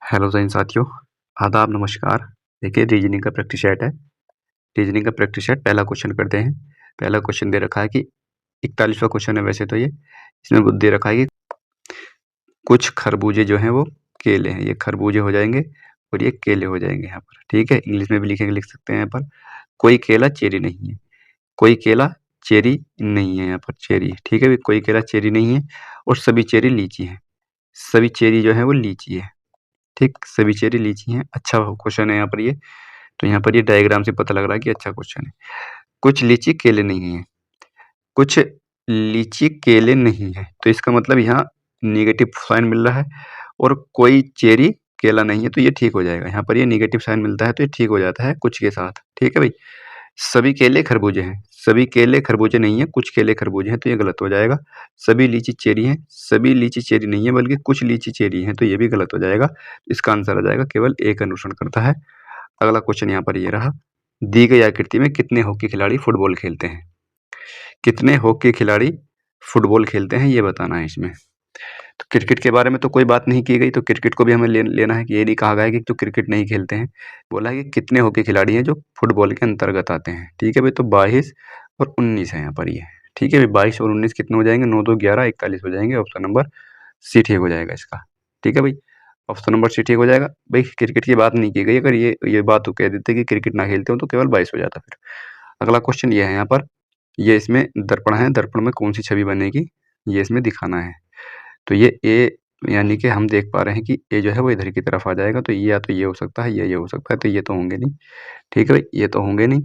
Hello science साथियों, आदाब नमस्कार। देखिए रीजनिंग का प्रैक्टिस सेट है। रीजनिंग का प्रैक्टिस सेट पहला क्वेश्चन करते हैं। पहला क्वेश्चन दे रखा है कि 41वां क्वेश्चन है वैसे तो ये। इसमें दे रखा है कि कुछ खरबूजे जो हैं वो केले हैं। ये खरबूजे हो जाएंगे और ये केले हो जाएंगे यहाँ पर। ठीक है, इंग्लिश में भी लिख सकते हैं यहाँ पर। कोई केला चेरी नहीं है। कोई केला चेरी नहीं है यहाँ पर, चेरी। ठीक है, कोई केला चेरी नहीं है और सभी चेरी लीची है। सभी चेरी जो है वो लीची है। ठीक, सभी चेरी लीची हैं। अच्छा क्वेश्चन है यहाँ पर ये। तो यहाँ पर ये डायग्राम से पता लग रहा है कि अच्छा क्वेश्चन है। कुछ लीची केले नहीं है। कुछ लीची केले नहीं है, तो इसका मतलब यहाँ नेगेटिव साइन मिल रहा है। और कोई चेरी केला नहीं है, तो ये ठीक हो जाएगा। यहाँ पर ये नेगेटिव साइन मिलता है तो ये ठीक हो जाता है कुछ के साथ। ठीक है भाई। सभी केले खरबूजे हैं। सभी केले खरबूजे नहीं है, कुछ केले खरबूजे हैं, तो ये गलत हो जाएगा। सभी लीची चेरी हैं। सभी लीची चेरी नहीं है बल्कि कुछ लीची चेरी हैं, तो ये भी गलत हो जाएगा। इसका आंसर आ जाएगा केवल एक अनुसरण करता है। अगला क्वेश्चन यहाँ पर ये रहा। दी गई आकृति में कितने हॉकी खिलाड़ी फुटबॉल खेलते हैं? कितने हॉकी खिलाड़ी फुटबॉल खेलते हैं ये बताना है इसमें। तो क्रिकेट के बारे में तो कोई बात नहीं की गई, तो क्रिकेट को भी हमें लेना है कि ये नहीं कहा गया है कि जो क्रिकेट नहीं खेलते हैं। बोला है कि कितने हॉकी खिलाड़ी हैं जो फुटबॉल के अंतर्गत आते हैं। ठीक है भाई, तो 22 और 19 है यहाँ पर ये। ठीक है भाई, 22 और 19 कितने हो जाएंगे? 9 2 11 41 हो जाएंगे। ऑप्शन नंबर सी ठीक हो जाएगा इसका। ठीक है भाई, ऑप्शन नंबर सी ठीक हो जाएगा। भाई क्रिकेट की बात नहीं की गई, अगर ये बात तो कह देते कि क्रिकेट ना खेलते हो तो केवल 22 हो जाता फिर। अगला क्वेश्चन ये है यहाँ पर। ये इसमें दर्पण है, दर्पण में कौन सी छवि बनेगी ये इसमें दिखाना है। तो ये ए, यानी कि हम देख पा रहे हैं कि ए जो है वो इधर की तरफ आ जाएगा, तो ये या तो ये हो सकता है या ये हो सकता है, तो ये तो होंगे नहीं। ठीक है भाई, ये तो होंगे नहीं।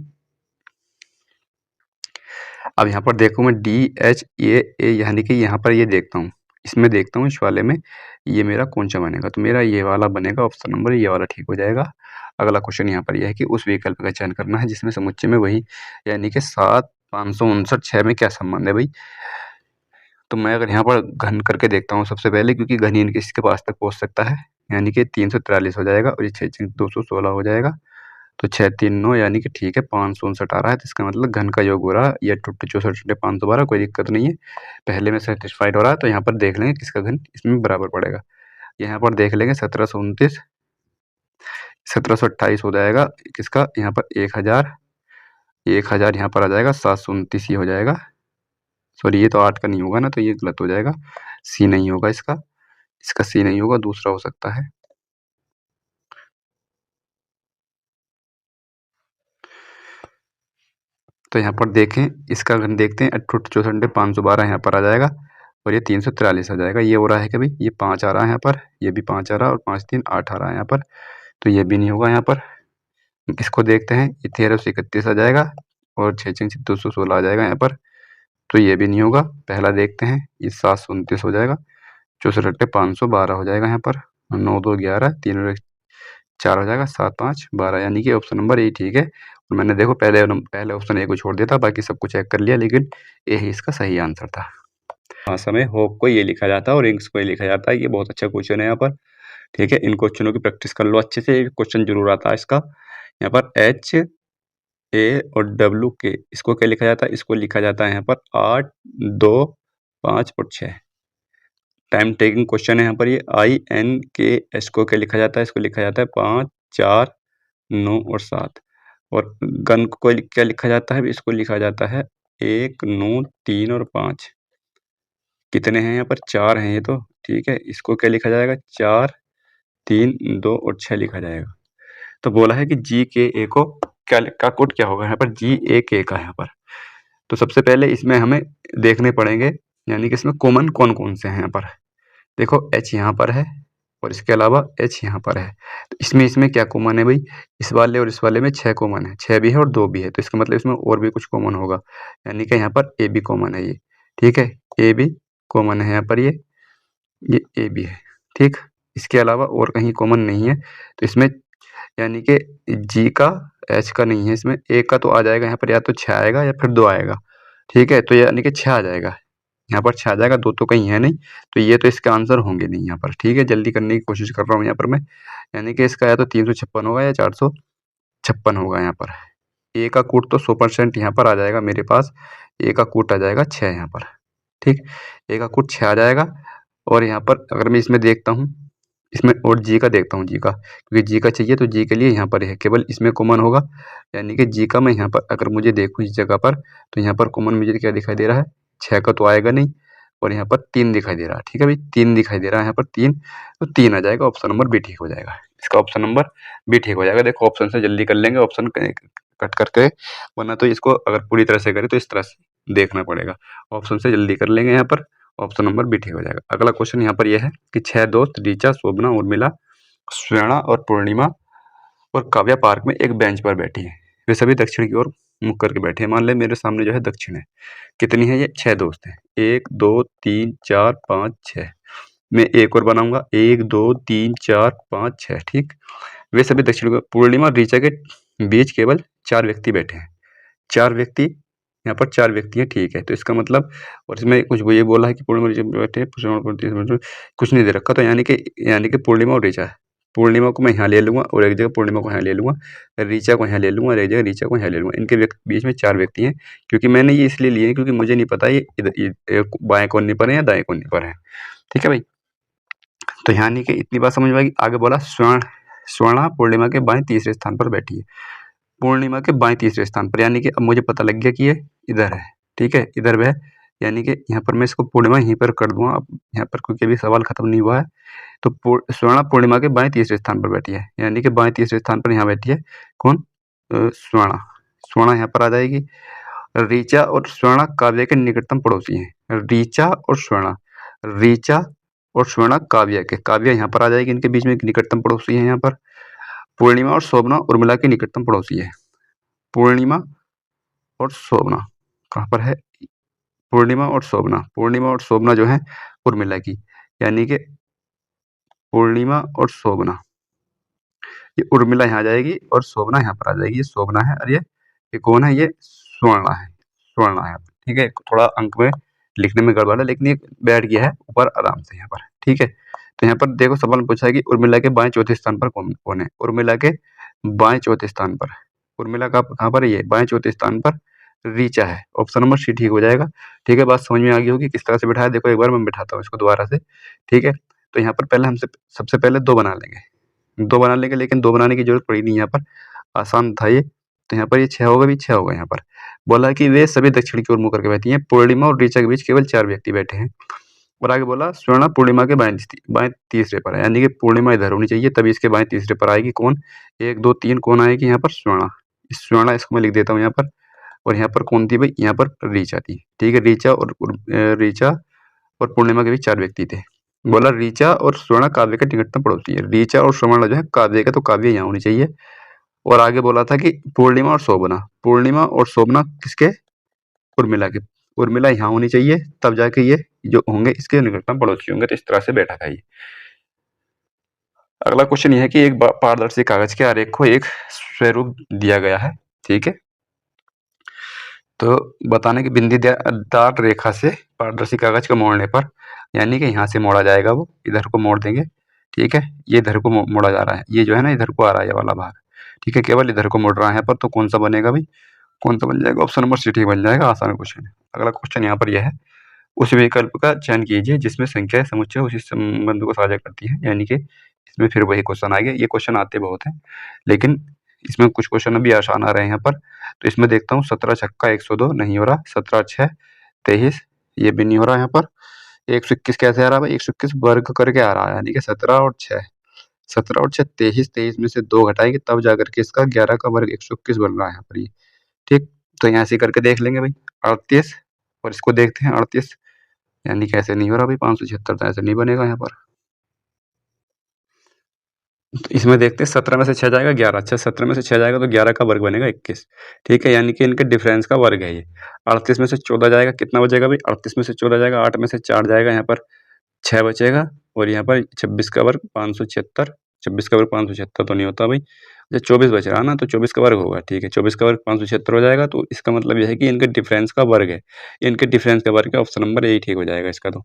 अब यहाँ पर देखो मैं डी एच ए यानी कि यहाँ पर ये देखता हूँ, इसमें देखता हूँ इस वाले में ये मेरा कौन सा बनेगा। तो मेरा ये वाला बनेगा। ऑप्शन नंबर ये वाला ठीक हो जाएगा। अगला क्वेश्चन यहाँ पर यह है कि उस विकल्प का चयन करना है जिसमें समुच्चय में वही यानी कि 7 559 6 में क्या संबंध है भाई। तो मैं अगर यहाँ पर घन करके देखता हूँ सबसे पहले, क्योंकि घन ही इसके पास तक पहुँच सकता है, यानी कि 343 हो जाएगा और ये 6 216 हो जाएगा। तो 6 3 9 यानी कि ठीक है 559 आ रहा है। तो इसका मतलब घन का योग हो रहा है ये 64 512, कोई दिक्कत नहीं है। पहले में सेटिस्फाइड हो रहा है, तो यहाँ पर देख लेंगे किसका घन इसमें बराबर पड़ेगा। यहाँ पर देख लेंगे 1729 1728 हो जाएगा किसका, यहाँ पर 1000 यहाँ पर आ जाएगा 729 ही हो जाएगा। सॉरी, ये तो 8 का नहीं होगा ना, तो ये गलत हो जाएगा। सी नहीं होगा इसका, इसका सी नहीं होगा, दूसरा हो सकता है। तो यहाँ पर देखें इसका घन देखते हैं, 64 512 यहाँ पर आ जाएगा और ये 343 आ जाएगा। ये हो रहा है कि भाई ये 5 आ रहा है यहाँ पर, ये भी 5 आ रहा है और 5 3 8 आ रहा है यहाँ पर, तो ये भी नहीं होगा यहाँ पर। इसको देखते हैं, ये 1331 आ जाएगा और 6 6 216 आ जाएगा यहाँ पर, तो ये भी नहीं होगा। पहला देखते हैं, ये 729 हो जाएगा, 64 512 हो जाएगा यहाँ पर, 9 2 11 3 और 4 हो जाएगा, 7 5 12, यानी कि ऑप्शन नंबर ए ठीक है। और मैंने देखो पहले ऑप्शन ए को छोड़ दिया था, बाकी सबको चेक कर लिया, लेकिन ए ही इसका सही आंसर था। भाषा में होप को ये लिखा जाता है और इंग्स को ये लिखा जाता है। ये बहुत अच्छा क्वेश्चन है यहाँ पर। ठीक है, इन क्वेश्चनों की प्रैक्टिस कर लो अच्छे से, क्वेश्चन जरूर आता है इसका। यहाँ पर एच ए और डब्ल्यू के, इसको क्या लिखा जाता है? इसको लिखा जाता है यहाँ पर 8 2 5 और 6। टाइम टेकिंग क्वेश्चन है यहाँ पर। ये आई एन के एस को क्या लिखा जाता है? इसको लिखा जाता है 5 4 9 और 7। और गन को क्या लिखा जाता है? इसको लिखा जाता है 1 9 3 और 5। कितने हैं यहाँ पर? 4 हैं ये तो। ठीक है, इसको क्या लिखा जाएगा? 4 3 2 और 6 लिखा जाएगा। तो बोला है कि जी के ए को क्या का कोड क्या होगा यहाँ पर? जी ए के का यहाँ पर। तो सबसे पहले इसमें हमें देखने पड़ेंगे, यानी कि इसमें कॉमन कौन कौन से हैं यहाँ पर। देखो एच यहाँ पर है और इसके अलावा एच यहाँ पर है, तो इसमें क्या कॉमन है भाई? इस वाले और इस वाले में 6 कॉमन है, 6 भी है और 2 भी है, तो इसका मतलब इसमें और भी कुछ कॉमन होगा, यानी कि यहाँ पर ए भी कॉमन है ये। ठीक है, ए भी कॉमन है यहाँ पर, ये ए भी है। ठीक, इसके अलावा और कहीं कॉमन नहीं है, तो इसमें यानी कि जी का एच का नहीं है, इसमें ए का तो आ जाएगा यहाँ पर, या तो 6 आएगा या फिर 2 आएगा। ठीक है, तो यानी कि 6 आ जाएगा यहाँ पर, 6 आ जाएगा, 2 तो कहीं है नहीं, तो ये तो इसका आंसर होंगे नहीं यहाँ पर। ठीक है, जल्दी करने की कोशिश कर रहा हूँ यहाँ पर मैं, यानी कि इसका या तो 356 होगा या 456 होगा यहाँ पर। ए का कूट तो 100% यहाँ पर आ जाएगा मेरे पास, ए का कूट आ जाएगा 6 यहाँ पर। ठीक, ए का कूट 6 आ जाएगा। और यहाँ पर अगर मैं इसमें देखता हूँ, इसमें और जी का देखता हूँ, जी का, क्योंकि जी का चाहिए तो जी के लिए यहाँ पर है केवल इसमें कॉमन होगा, यानी कि जी का मैं यहाँ पर अगर मुझे देखूँ इस जगह पर तो यहाँ पर कॉमन मुझे क्या दिखाई दे रहा है, 6 का तो आएगा नहीं, और यहाँ पर 3 दिखाई दे रहा है। ठीक है भाई, 3 दिखाई दे रहा है यहाँ पर 3, तो 3 आ जाएगा, ऑप्शन नंबर बी ठीक हो जाएगा। इसका ऑप्शन नंबर बी ठीक हो जाएगा। देखो ऑप्शन से जल्दी कर लेंगे, ऑप्शन कट करके, वरना तो इसको अगर पूरी तरह से करें तो इस तरह से देखना पड़ेगा। ऑप्शन से जल्दी कर लेंगे यहाँ पर, ऑप्शन नंबर बी ठीक हो जाएगा। अगला क्वेश्चन यहाँ पर यह है कि 6 दोस्त ऋचा, शोभना, उर्मिला, स्वर्णा और पूर्णिमा और काव्या पार्क में एक बेंच पर बैठी है। वे सभी दक्षिण की ओर मुख करके बैठे हैं। मान ले मेरे सामने जो है दक्षिण है। कितनी है ये? 6 दोस्त हैं। 1 2 3 4 5 6। मैं एक और बनाऊंगा, 1 2 3 4 5 6। ठीक, वे सभी दक्षिण की ओर, पूर्णिमा और ऋचा के बीच केवल 4 व्यक्ति बैठे हैं। 4 व्यक्ति, यहाँ पर 4 व्यक्ति हैं। ठीक है, तो इसका मतलब, और इसमें कुछ वो ये बोला है कि पूर्णिमा ऋचा बैठे, कुछ नहीं दे रखा, तो यानी कि पूर्णिमा और ऋचा, पूर्णिमा को मैं यहाँ ले लूंगा और एक जगह पूर्णिमा को यहाँ ले लूंगा, ऋचा को यहाँ ले लूंगा और एक जगह ऋचा को यहाँ ले लूंगा। इनके बीच में 4 व्यक्ति हैं, क्योंकि मैंने ये इसलिए लिए हैं क्योंकि मुझे नहीं पता ये इधर बाएं कोने पर है या दाएं कोने पर है। ठीक है भाई, तो यानी कि इतनी बात समझ में आएगी। आगे बोला स्वर्णा पूर्णिमा के बाएं तीसरे स्थान पर बैठी है। पूर्णिमा के बाएं तीसरे स्थान पर, यानी कि अब मुझे पता लग गया कि ये इधर है। ठीक है, इधर वह, यानी कि यहाँ पर मैं इसको पूर्णिमा यहीं पर कर दूंगा। अब यहाँ पर क्योंकि अभी सवाल खत्म नहीं हुआ है, तो स्वर्णा पूर्णिमा के बाएं तीसरे स्थान पर बैठी है, यानी कि बाएं तीसरे स्थान पर यहाँ बैठी है। कौन? स्वर्णा। स्वर्णा यहाँ पर आ जाएगी। ऋचा और स्वर्णा काव्य के निकटतम पड़ोसी हैं। ऋचा और स्वर्णा, ऋचा और स्वर्णा काव्य के, काव्य यहाँ पर आ जाएगी, इनके बीच में एक निकटतम पड़ोसी है यहाँ पर। पूर्णिमा और शोभना उर्मिला के निकटतम पड़ोसी है। पूर्णिमा और शोभना कहाँ पर है? पूर्णिमा और शोभना, पूर्णिमा और शोभना जो है उर्मिला की, यानी कि पूर्णिमा और शोभना, ये उर्मिला यहाँ आ जाएगी और शोभना यहाँ पर आ जाएगी। ये शोभना है और ये कौन है? ये स्वर्णा है, स्वर्णा है। ठीक है, थोड़ा अंक में लिखने में गड़बड़ है, लेकिन ये बैठ गया है ऊपर आराम से यहाँ पर। ठीक है, तो यहाँ पर देखो सवाल पूछा है कि उर्मिला के बाएं चौथे स्थान पर कौन है? उर्मिला के बाएं चौथे स्थान पर, उर्मिला का कहाँ पर है? ये बाएं चौथे स्थान पर ऋचा है। ऑप्शन नंबर सी ठीक हो जाएगा। ठीक है, बात समझ में आ गई होगी किस तरह से बैठाया। देखो एक बार मैं बैठाता हूँ इसको दोबारा से। ठीक है, तो यहाँ पर पहले हमसे सबसे पहले 2 बना लेंगे, 2 बना लेंगे, लेकिन 2 बनाने की जरूरत पड़ी नहीं यहाँ पर, आसान था ये। तो यहाँ पर ये 6 होगा, भी 6 होगा। यहाँ पर बोला कि वे सभी दक्षिण की ओर मुँह करके बैठी हैं। पूर्णिमा और ऋचा के बीच केवल 4 व्यक्ति बैठे हैं। और आगे बोला स्वर्णा पूर्णिमा के बाएं तीसरे पर है, यानी कि पूर्णिमा इधर होनी चाहिए, तभी इसके बाएं तीसरे पर आएगी। कौन? 1 2 3 कौन आएगी यहाँ पर? स्वर्णा। स्वर्णा इसको मैं लिख देता हूँ यहाँ पर। और यहाँ पर कौन थी भाई? यहाँ पर ऋचा थी। ठीक है, ऋचा और पूर्णिमा के बीच 4 व्यक्ति थे। बोला ऋचा और स्वर्ण काव्य के निकटतम पड़ोसी है। ऋचा और स्वर्ण जो है काव्य का, तो काव्य यहाँ होनी चाहिए। और आगे बोला था कि पूर्णिमा और शोभना, पूर्णिमा और शोभना किसके? उर्मिला के। उर्मिला यहाँ होनी चाहिए, तब जाके ये जो होंगे इसके निकटतम पड़ोसी होंगे। तो इस तरह से बैठा था ये। अगला क्वेश्चन ये है कि एक पारदर्शी कागज के आरेख को एक स्वरूप दिया गया है। ठीक है, तो बताने की बिंदीदार रेखा से पारदर्शी कागज को मोड़ने पर, यानी कि यहाँ से मोड़ा जाएगा, वो इधर को मोड़ देंगे। ठीक है, ये इधर को मोड़ा जा रहा है, ये जो है ना इधर को आ रहा है ये वाला भाग। ठीक है, केवल इधर को मोड़ रहा है पर, तो कौन सा बनेगा भाई? कौन सा बन जाएगा? ऑप्शन नंबर सी ठीक बन जाएगा। आसान क्वेश्चन है। अगला क्वेश्चन यहाँ पर यह है, उस विकल्प का चयन कीजिए जिसमें संख्या समुच्चय उसी संबंध को साझा करती है। यानी कि इसमें फिर वही क्वेश्चन आ गया। ये क्वेश्चन आते बहुत हैं, लेकिन इसमें कुछ क्वेश्चन अभी आसान आ रहे हैं यहाँ पर। तो इसमें देखता हूँ 17 छक्का 102 नहीं हो रहा, 17 6 23 ये भी नहीं हो रहा यहाँ पर। 121 कैसे आ रहा है भाई? 121 वर्ग करके आ रहा है, यानी कि 17 और 6 23, 23 में से 2 घटाएंगे तब जाकर के इसका 11 का वर्ग 121 बन रहा है यहाँ पर ये। ठीक, तो यहाँ से करके देख लेंगे भाई। 38 और इसको देखते हैं 38, यानी कि ऐसे नहीं हो रहा भाई। 576 तो ऐसे नहीं बनेगा यहाँ पर। तो इसमें देखते हैं 17 में से 6 जाएगा 11। अच्छा, 17 में से 6 जाएगा तो 11 का वर्ग बनेगा 21। ठीक है, यानी कि इनके डिफरेंस का वर्ग है ये। 38 में से 14 जाएगा, कितना बचेगा भाई? 38 में से 14 जाएगा, 8 में से 4 जाएगा, यहाँ पर 6 बचेगा। और यहाँ पर 26 का वर्ग 576, 26 का वर्ग 576 तो नहीं होता भाई। जब 24 बच रहा ना, तो 24 का वर्ग होगा। ठीक है, 24 का वर्ग 576 हो जाएगा। तो इसका मतलब यह है कि इनके डिफरेंस का वर्ग है, इनके डिफरेंस का वर्ग है। ऑप्शन नंबर ए ठीक हो जाएगा इसका। तो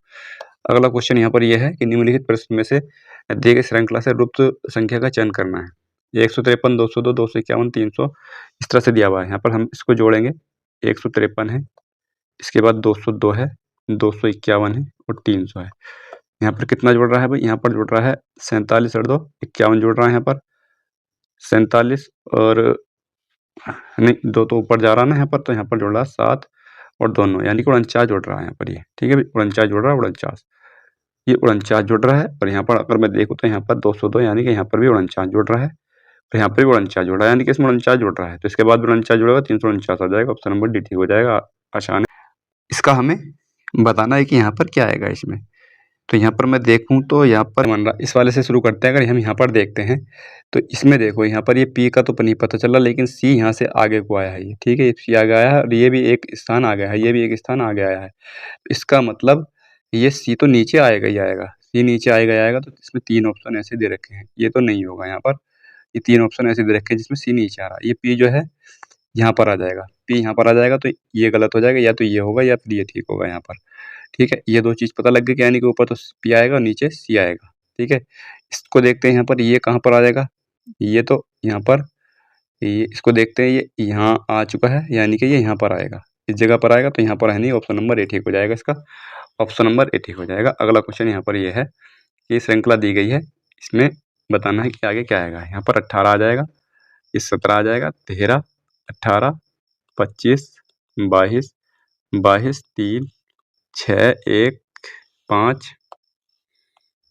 अगला क्वेश्चन यहाँ पर यह है कि निम्नलिखित प्रश्न में से दिए गए श्रृंखला से गुप्त संख्या का चयन करना है। 153, 202, 251, 300 इस तरह से दिया हुआ है। यहाँ पर हम इसको जोड़ेंगे। 153 है, इसके बाद 202 है, 251 है और 300 है। यहाँ पर कितना जुड़ रहा है भाई, यहाँ पर जुड़ रहा है 47 और 2 51 जुड़ रहा है यहाँ पर 47 और नहीं 2 तो ऊपर जा रहा है ना यहाँ पर, तो यहाँ पर जुड़ रहा है 7 और 2 9 यानी कि 49 जुड़ रहा है यहाँ पर ये, ठीक है भाई 49 जुड़ रहा है 49, ये 49 जुड़ रहा है। और यहाँ पर अगर मैं देखूँ तो यहाँ पर 202 यानी कि यहाँ पर भी 49 जुड़ रहा है, तो यहाँ पर भी 49 जुड़ रहा है यानी कि इसमें 49 जुड़ रहा है, तो इसके बाद भी 49 जुड़ेगा 349 आ जाएगा, ऑप्शन नंबर डी ठीक हो जाएगा। आसान है, इसका हमें बताना है कि यहाँ पर क्या आएगा इसमें। तो यहाँ पर मैं देखूँ तो यहाँ पर बन रहा, इस वाले से शुरू करते हैं। अगर हम यहाँ पर देखते हैं तो इसमें देखो यहाँ पर ये पी का तो नहीं पता चला, लेकिन सी यहाँ से आगे को आया है ये, ठीक है सी आगे आया है और ये भी एक स्थान आ गया है, ये भी एक स्थान आगे आया है। इसका मतलब ये सी तो नीचे आएगा ही आएगा, सी नीचे आएगा ही आएगा, तो इसमें 3 ऑप्शन ऐसे दे रखे हैं, ये तो नहीं होगा यहाँ पर, ये 3 ऑप्शन ऐसे दे रखे हैं जिसमें सी नीचे आ रहा है। ये पी जो है यहाँ पर आ जाएगा, पी यहाँ पर आ जाएगा, तो ये गलत हो जाएगा, या तो ये होगा या फिर ये ठीक होगा यहाँ पर, ठीक है। ये 2 चीज़ पता लग गई कि यानी कि ऊपर तो पी आएगा और नीचे सी आएगा, ठीक है। इसको देखते हैं यहाँ पर ये कहाँ पर आ जाएगा, ये तो यहाँ पर, ये इसको देखते हैं ये यहाँ आ चुका है यानी कि ये यहाँ पर आएगा, इस जगह पर आएगा, तो यहाँ पर है नहीं, ऑप्शन नंबर ए ठीक हो जाएगा इसका, ऑप्शन नंबर ए ठीक हो जाएगा। अगला क्वेश्चन यहाँ पर ये है कि श्रृंखला दी गई है, इसमें बताना है कि आगे क्या आएगा। यहाँ पर 18 आ जाएगा, ये 17 आ जाएगा, 13 18 25 22 22 3 6 1 5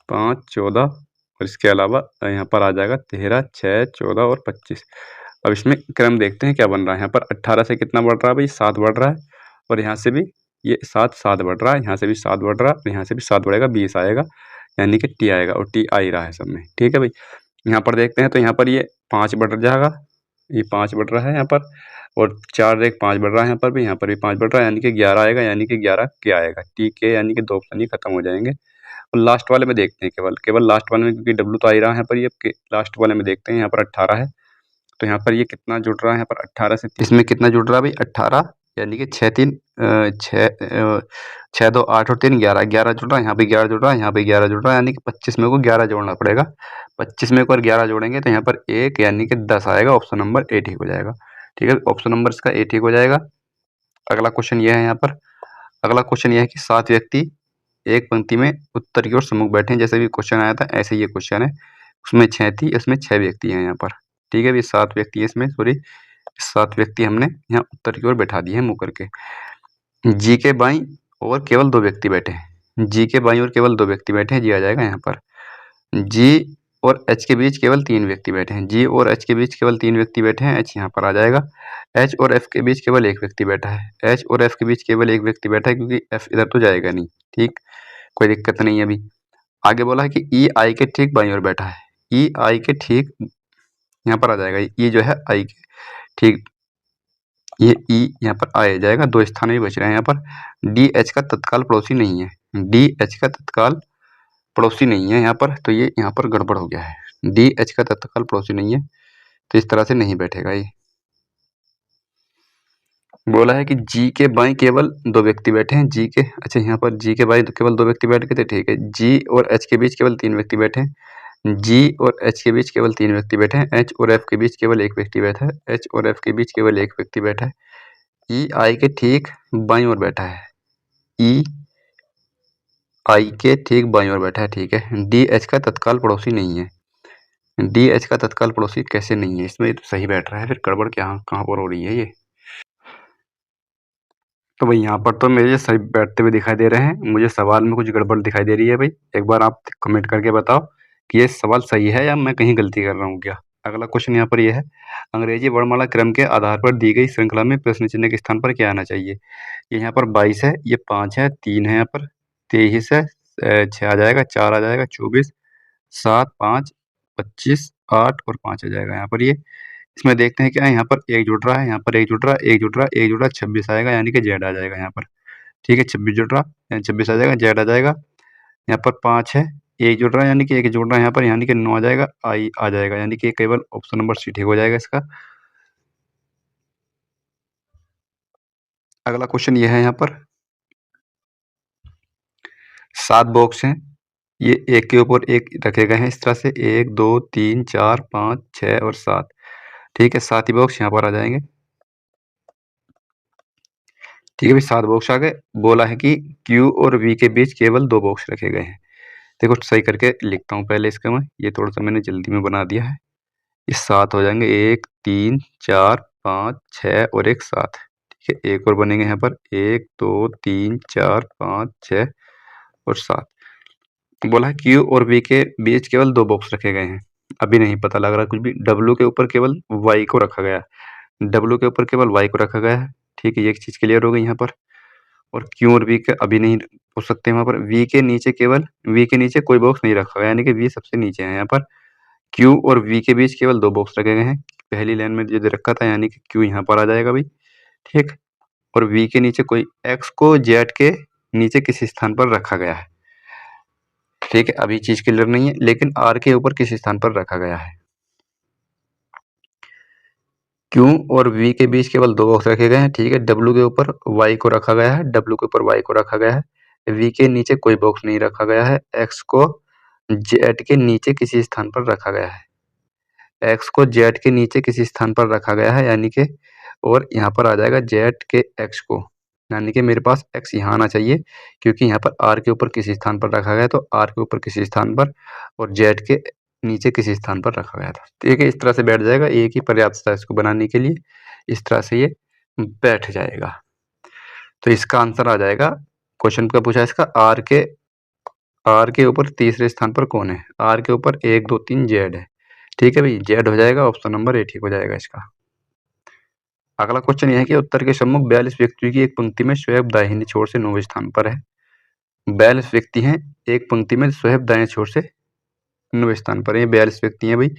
5 14 और इसके अलावा यहाँ पर आ जाएगा 13 6 14 और 25। अब इसमें क्रम देखते हैं क्या बन रहा है। यहाँ पर 18 से कितना बढ़ रहा है भाई, 7 बढ़ रहा है, और यहाँ से भी ये 7 बढ़ रहा है, यहाँ से भी 7 बढ़ रहा है, और यहाँ से भी 7 बढ़ेगा, 20 आएगा यानी कि टी आएगा, और टी आ ही रहा है सब में, ठीक है भाई। यहाँ पर देखते हैं तो यहाँ पर ये 5 बढ़ जाएगा, ये 5 बढ़ रहा है यहाँ पर, और 4 एक 5 बढ़ रहा है यहाँ पर भी 5 बढ़ रहा है यानी कि 11 आएगा, यानी कि 11 क्या आएगा, टी के, यानी कि 2 ऑप्शन ही खत्म हो जाएंगे। और लास्ट वाले में देखते हैं, केवल लास्ट वाले में, क्योंकि डब्ल्यू तो आ ही रहा है यहाँ पर, ये लास्ट वाले में देखते हैं। यहाँ पर 18 है, तो यहाँ पर ये कितना जुड़ रहा है, यहाँ पर 18 से इसमें कितना जुड़ रहा है भाई 18, यानी कि 6 3 6 2 8 और 3 11 11 जुड़ रहा है, यहाँ पे 11 जुड़ रहा है, यहाँ पे 11 जुड़ रहा है, यानी कि 25 में को 11 जोड़ना पड़ेगा। 25 में को और 11 जोड़ेंगे तो यहाँ पर 1 यानी कि 10 आएगा, ऑप्शन नंबर ए ठीक हो जाएगा, ठीक है। ऑप्शन नंबर इसका ए ठीक हो जाएगा। अगला क्वेश्चन ये है यहाँ पर, अगला क्वेश्चन ये है कि 7 व्यक्ति एक पंक्ति में उत्तर की ओर सम्मुख बैठे हैं, जैसे भी क्वेश्चन आया था ऐसे ये क्वेश्चन है, उसमें 6 थी, इसमें 6 व्यक्ति हैं यहाँ पर, ठीक है। ये 7 व्यक्ति है इसमें, सॉरी 7 व्यक्ति हमने यहाँ उत्तर की ओर बैठा दिए हैं मुँह करके। जी के बाईं और केवल 2 व्यक्ति बैठे हैं, जी के बाईं और केवल 2 व्यक्ति बैठे हैं, जी आ जाएगा यहाँ पर। जी और एच के बीच केवल 3 व्यक्ति बैठे हैं, जी और एच के बीच केवल 3 व्यक्ति बैठे हैं, एच यहाँ पर आ जाएगा। एच और एफ के बीच केवल 1 व्यक्ति बैठा है, एच और एफ के बीच केवल 1 व्यक्ति बैठा है, क्योंकि एफ इधर तो जाएगा नहीं, ठीक, कोई दिक्कत नहीं है अभी। आगे बोला है कि ई आई के ठीक बाईं ओर बैठा है, ई आई के ठीक यहाँ पर आ जाएगा, ई जो है आई के ठीक, ये ई यहाँ पर आ जाएगा, 2 स्थान भी बच रहे हैं यहाँ पर। डी एच का तत्काल पड़ोसी नहीं है, डी एच का तत्काल पड़ोसी नहीं है यहाँ पर, तो ये यहाँ पर गड़बड़ हो गया है, डी एच का तत्काल पड़ोसी नहीं है, तो इस तरह से नहीं बैठेगा ये। बोला है कि जी के बाईं केवल 2 व्यक्ति बैठे हैं, जी के, अच्छा यहाँ पर जी के बाईं तो केवल 2 व्यक्ति बैठ गए थे, ठीक है। जी और एच के बीच केवल 3 व्यक्ति बैठे हैं, जी और एच के बीच केवल 3 व्यक्ति बैठे हैं, एच और एफ के बीच केवल 1 व्यक्ति बैठा है, एच और एफ के बीच केवल 1 व्यक्ति बैठा है, ई आई के ठीक बाईं ओर बैठा है, ई आई के ठीक बाईं ओर बैठा है, ठीक है। डी एच का तत्काल पड़ोसी नहीं है, डी एच का तत्काल पड़ोसी कैसे नहीं है, इसमें तो सही बैठ रहा है, फिर गड़बड़ क्या कहाँ पर हो रही है ये। तो भाई यहाँ पर तो मेरे सही बैठते हुए दिखाई दे रहे हैं, मुझे सवाल में कुछ गड़बड़ दिखाई दे रही है भाई, एक बार आप कमेंट करके बताओ कि ये सवाल सही है या मैं कहीं गलती कर रहा हूँ क्या। अगला क्वेश्चन यहाँ पर ये है, अंग्रेजी वर्णमाला क्रम के आधार पर दी गई श्रृंखला में प्रश्न चिन्ह के स्थान पर क्या आना चाहिए। ये यहाँ पर 22 है, ये 5 है, 3 है, यहाँ पर 23 है, 6 आ जाएगा, 4 आ जाएगा, 24 7 5 25 8 और 5 आ जाएगा यहाँ पर। ये इसमें देखते हैं क्या है, यहाँ पर 1 जुड़ रहा है, यहाँ पर 1 जुड़ रहा है, 1 जुड़ रहा है, 1 जुड़ रहा है, 26 आएगा यानी कि जेड आ जाएगा यहाँ पर, ठीक है। 26 जुड़ रहा है, 26 आ जाएगा, जेड आ जाएगा। यहाँ पर 5 है, 1 जुड़ रहा है यानी कि 1 जुड़ रहा है यहाँ पर, यानी कि 9 आ जाएगा, आई आ जाएगा, यानी कि केवल ऑप्शन नंबर सी ठीक हो जाएगा इसका। अगला क्वेश्चन ये है, यहाँ पर 7 बॉक्स हैं, ये एक के ऊपर एक रखे गए हैं इस तरह से, 1 2 3 4 5 6 और 7, ठीक है। 7 ही बॉक्स यहाँ पर आ जाएंगे, ठीक है भाई, 7 बॉक्स आ गए। बोला है कि क्यू और वी के बीच केवल 2 बॉक्स रखे गए हैं, देखो सही करके लिखता हूँ पहले इसका मैं, ये थोड़ा सा मैंने जल्दी में बना दिया है। ये 7 हो जाएंगे, 1 3 4 5 6 और एक 7। ठीक है, एक और बनेंगे यहाँ पर, 1 2 3 4 5 6 और 7। बोला है क्यू और वी के बीच केवल 2 बॉक्स रखे गए हैं। अभी नहीं पता लग रहा कुछ भी। डब्ल्यू के ऊपर केवल वाई को रखा गया है, डब्ल्यू के ऊपर केवल वाई को रखा गया है। ठीक है, ये एक चीज़ क्लियर हो गई यहाँ पर। और क्यू और वी के अभी नहीं पूछ सकते वहाँ पर। वी के नीचे केवल, वी के नीचे कोई बॉक्स नहीं रखा गया, यानी कि वी सबसे नीचे है यहाँ पर। क्यू और वी के बीच केवल 2 बॉक्स रखे गए हैं। पहली लाइन में जो रखा था, यानी कि क्यू यहाँ पर आ जाएगा भाई। ठीक, और वी के नीचे कोई एक्स को जेड के नीचे किसी स्थान पर रखा गया है। ठीक है, अभी चीज क्लियर नहीं है, लेकिन आर के ऊपर किस स्थान पर रखा गया है। क्यू और वी के बीच केवल 2 बॉक्स रखे गए हैं। ठीक है, डब्ल्यू के ऊपर वाई को रखा गया है, डब्ल्यू के ऊपर वाई को रखा गया है। वी के नीचे कोई बॉक्स नहीं रखा गया है। एक्स को जेड के नीचे किसी स्थान पर रखा गया है, एक्स को जेड के नीचे किसी स्थान पर रखा गया है, यानी कि और यहाँ पर आ जाएगा जेड के एक्स को, यानी कि मेरे पास एक्स यहाँ आना चाहिए, क्योंकि यहाँ पर आर के ऊपर किसी स्थान पर रखा गया, तो आर के ऊपर किसी स्थान पर और जेड के नीचे किसी स्थान पर रखा गया था। ठीक है, इस तरह से बैठ जाएगा, एक ही पर्याप्त था इसको बनाने के लिए। इस तरह से ये बैठ जाएगा। तो इसका आंसर आ जाएगा, क्वेश्चन का पूछा इसका, आर के ऊपर तीसरे स्थान पर कौन है। आर के ऊपर 1 2 3 जेड है। ठीक है भाई, जेड हो जाएगा, ऑप्शन नंबर ए ठीक हो जाएगा इसका। अगला क्वेश्चन यह है कि उत्तर के सम्मुख 42 व्यक्तियों की एक पंक्ति में स्वयं दाहिने छोर से 9वें स्थान पर है। 42 व्यक्ति हैं, एक पंक्ति में स्वयं दाएं छोर से 9वें स्थान पर है। ये 42 व्यक्ति हैं भाई,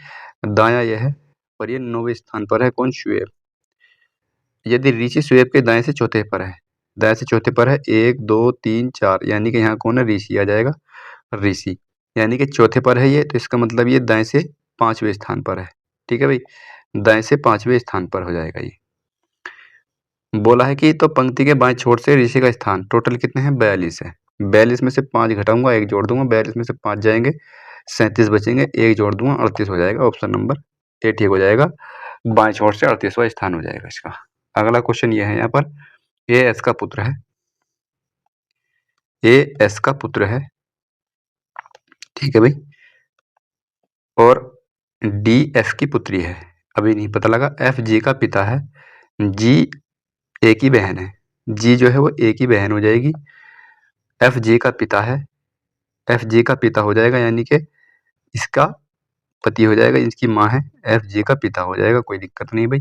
दाया यह है और ये 9वें स्थान पर है कौन, शुएब। यदि ऋषि शुएब के दाएं से चौथे पर है, दाएं से चौथे पर है 1 2 3 4, यानी कि यहाँ कौन है, ऋषि आ जाएगा, ऋषि। यानी कि चौथे पर है ये, तो इसका मतलब ये दाएं से 5वें स्थान पर है। ठीक है भाई, दाएं से 5वें स्थान पर हो जाएगा ये। बोला है कि तो पंक्ति के बाएं छोर से ऋषि का स्थान टोटल कितने हैं, 42 है। 42 में से 5 घटाऊंगा, 1 जोड़ दूंगा, 42 में से 5 जाएंगे, 37 बचेंगे, 1 जोड़ दूंगा, 38 हो जाएगा। ऑप्शन नंबर ए ठीक हो जाएगा, बाएं छोर से 38वां स्थान हो जाएगा इसका। अगला क्वेश्चन ये है यहाँ पर, ए एस का पुत्र है, ए एस का पुत्र है। ठीक है भाई, और डी एफ की पुत्री है। अभी नहीं पता लगा। एफ जी का पिता है, जी ए की बहन है, जी जो है वो ए की बहन हो जाएगी। एफ जी का पिता है, एफ जी का पिता हो जाएगा, यानी कि इसका पति हो जाएगा, इसकी माँ है, एफ जी का पिता हो जाएगा, कोई दिक्कत नहीं भाई।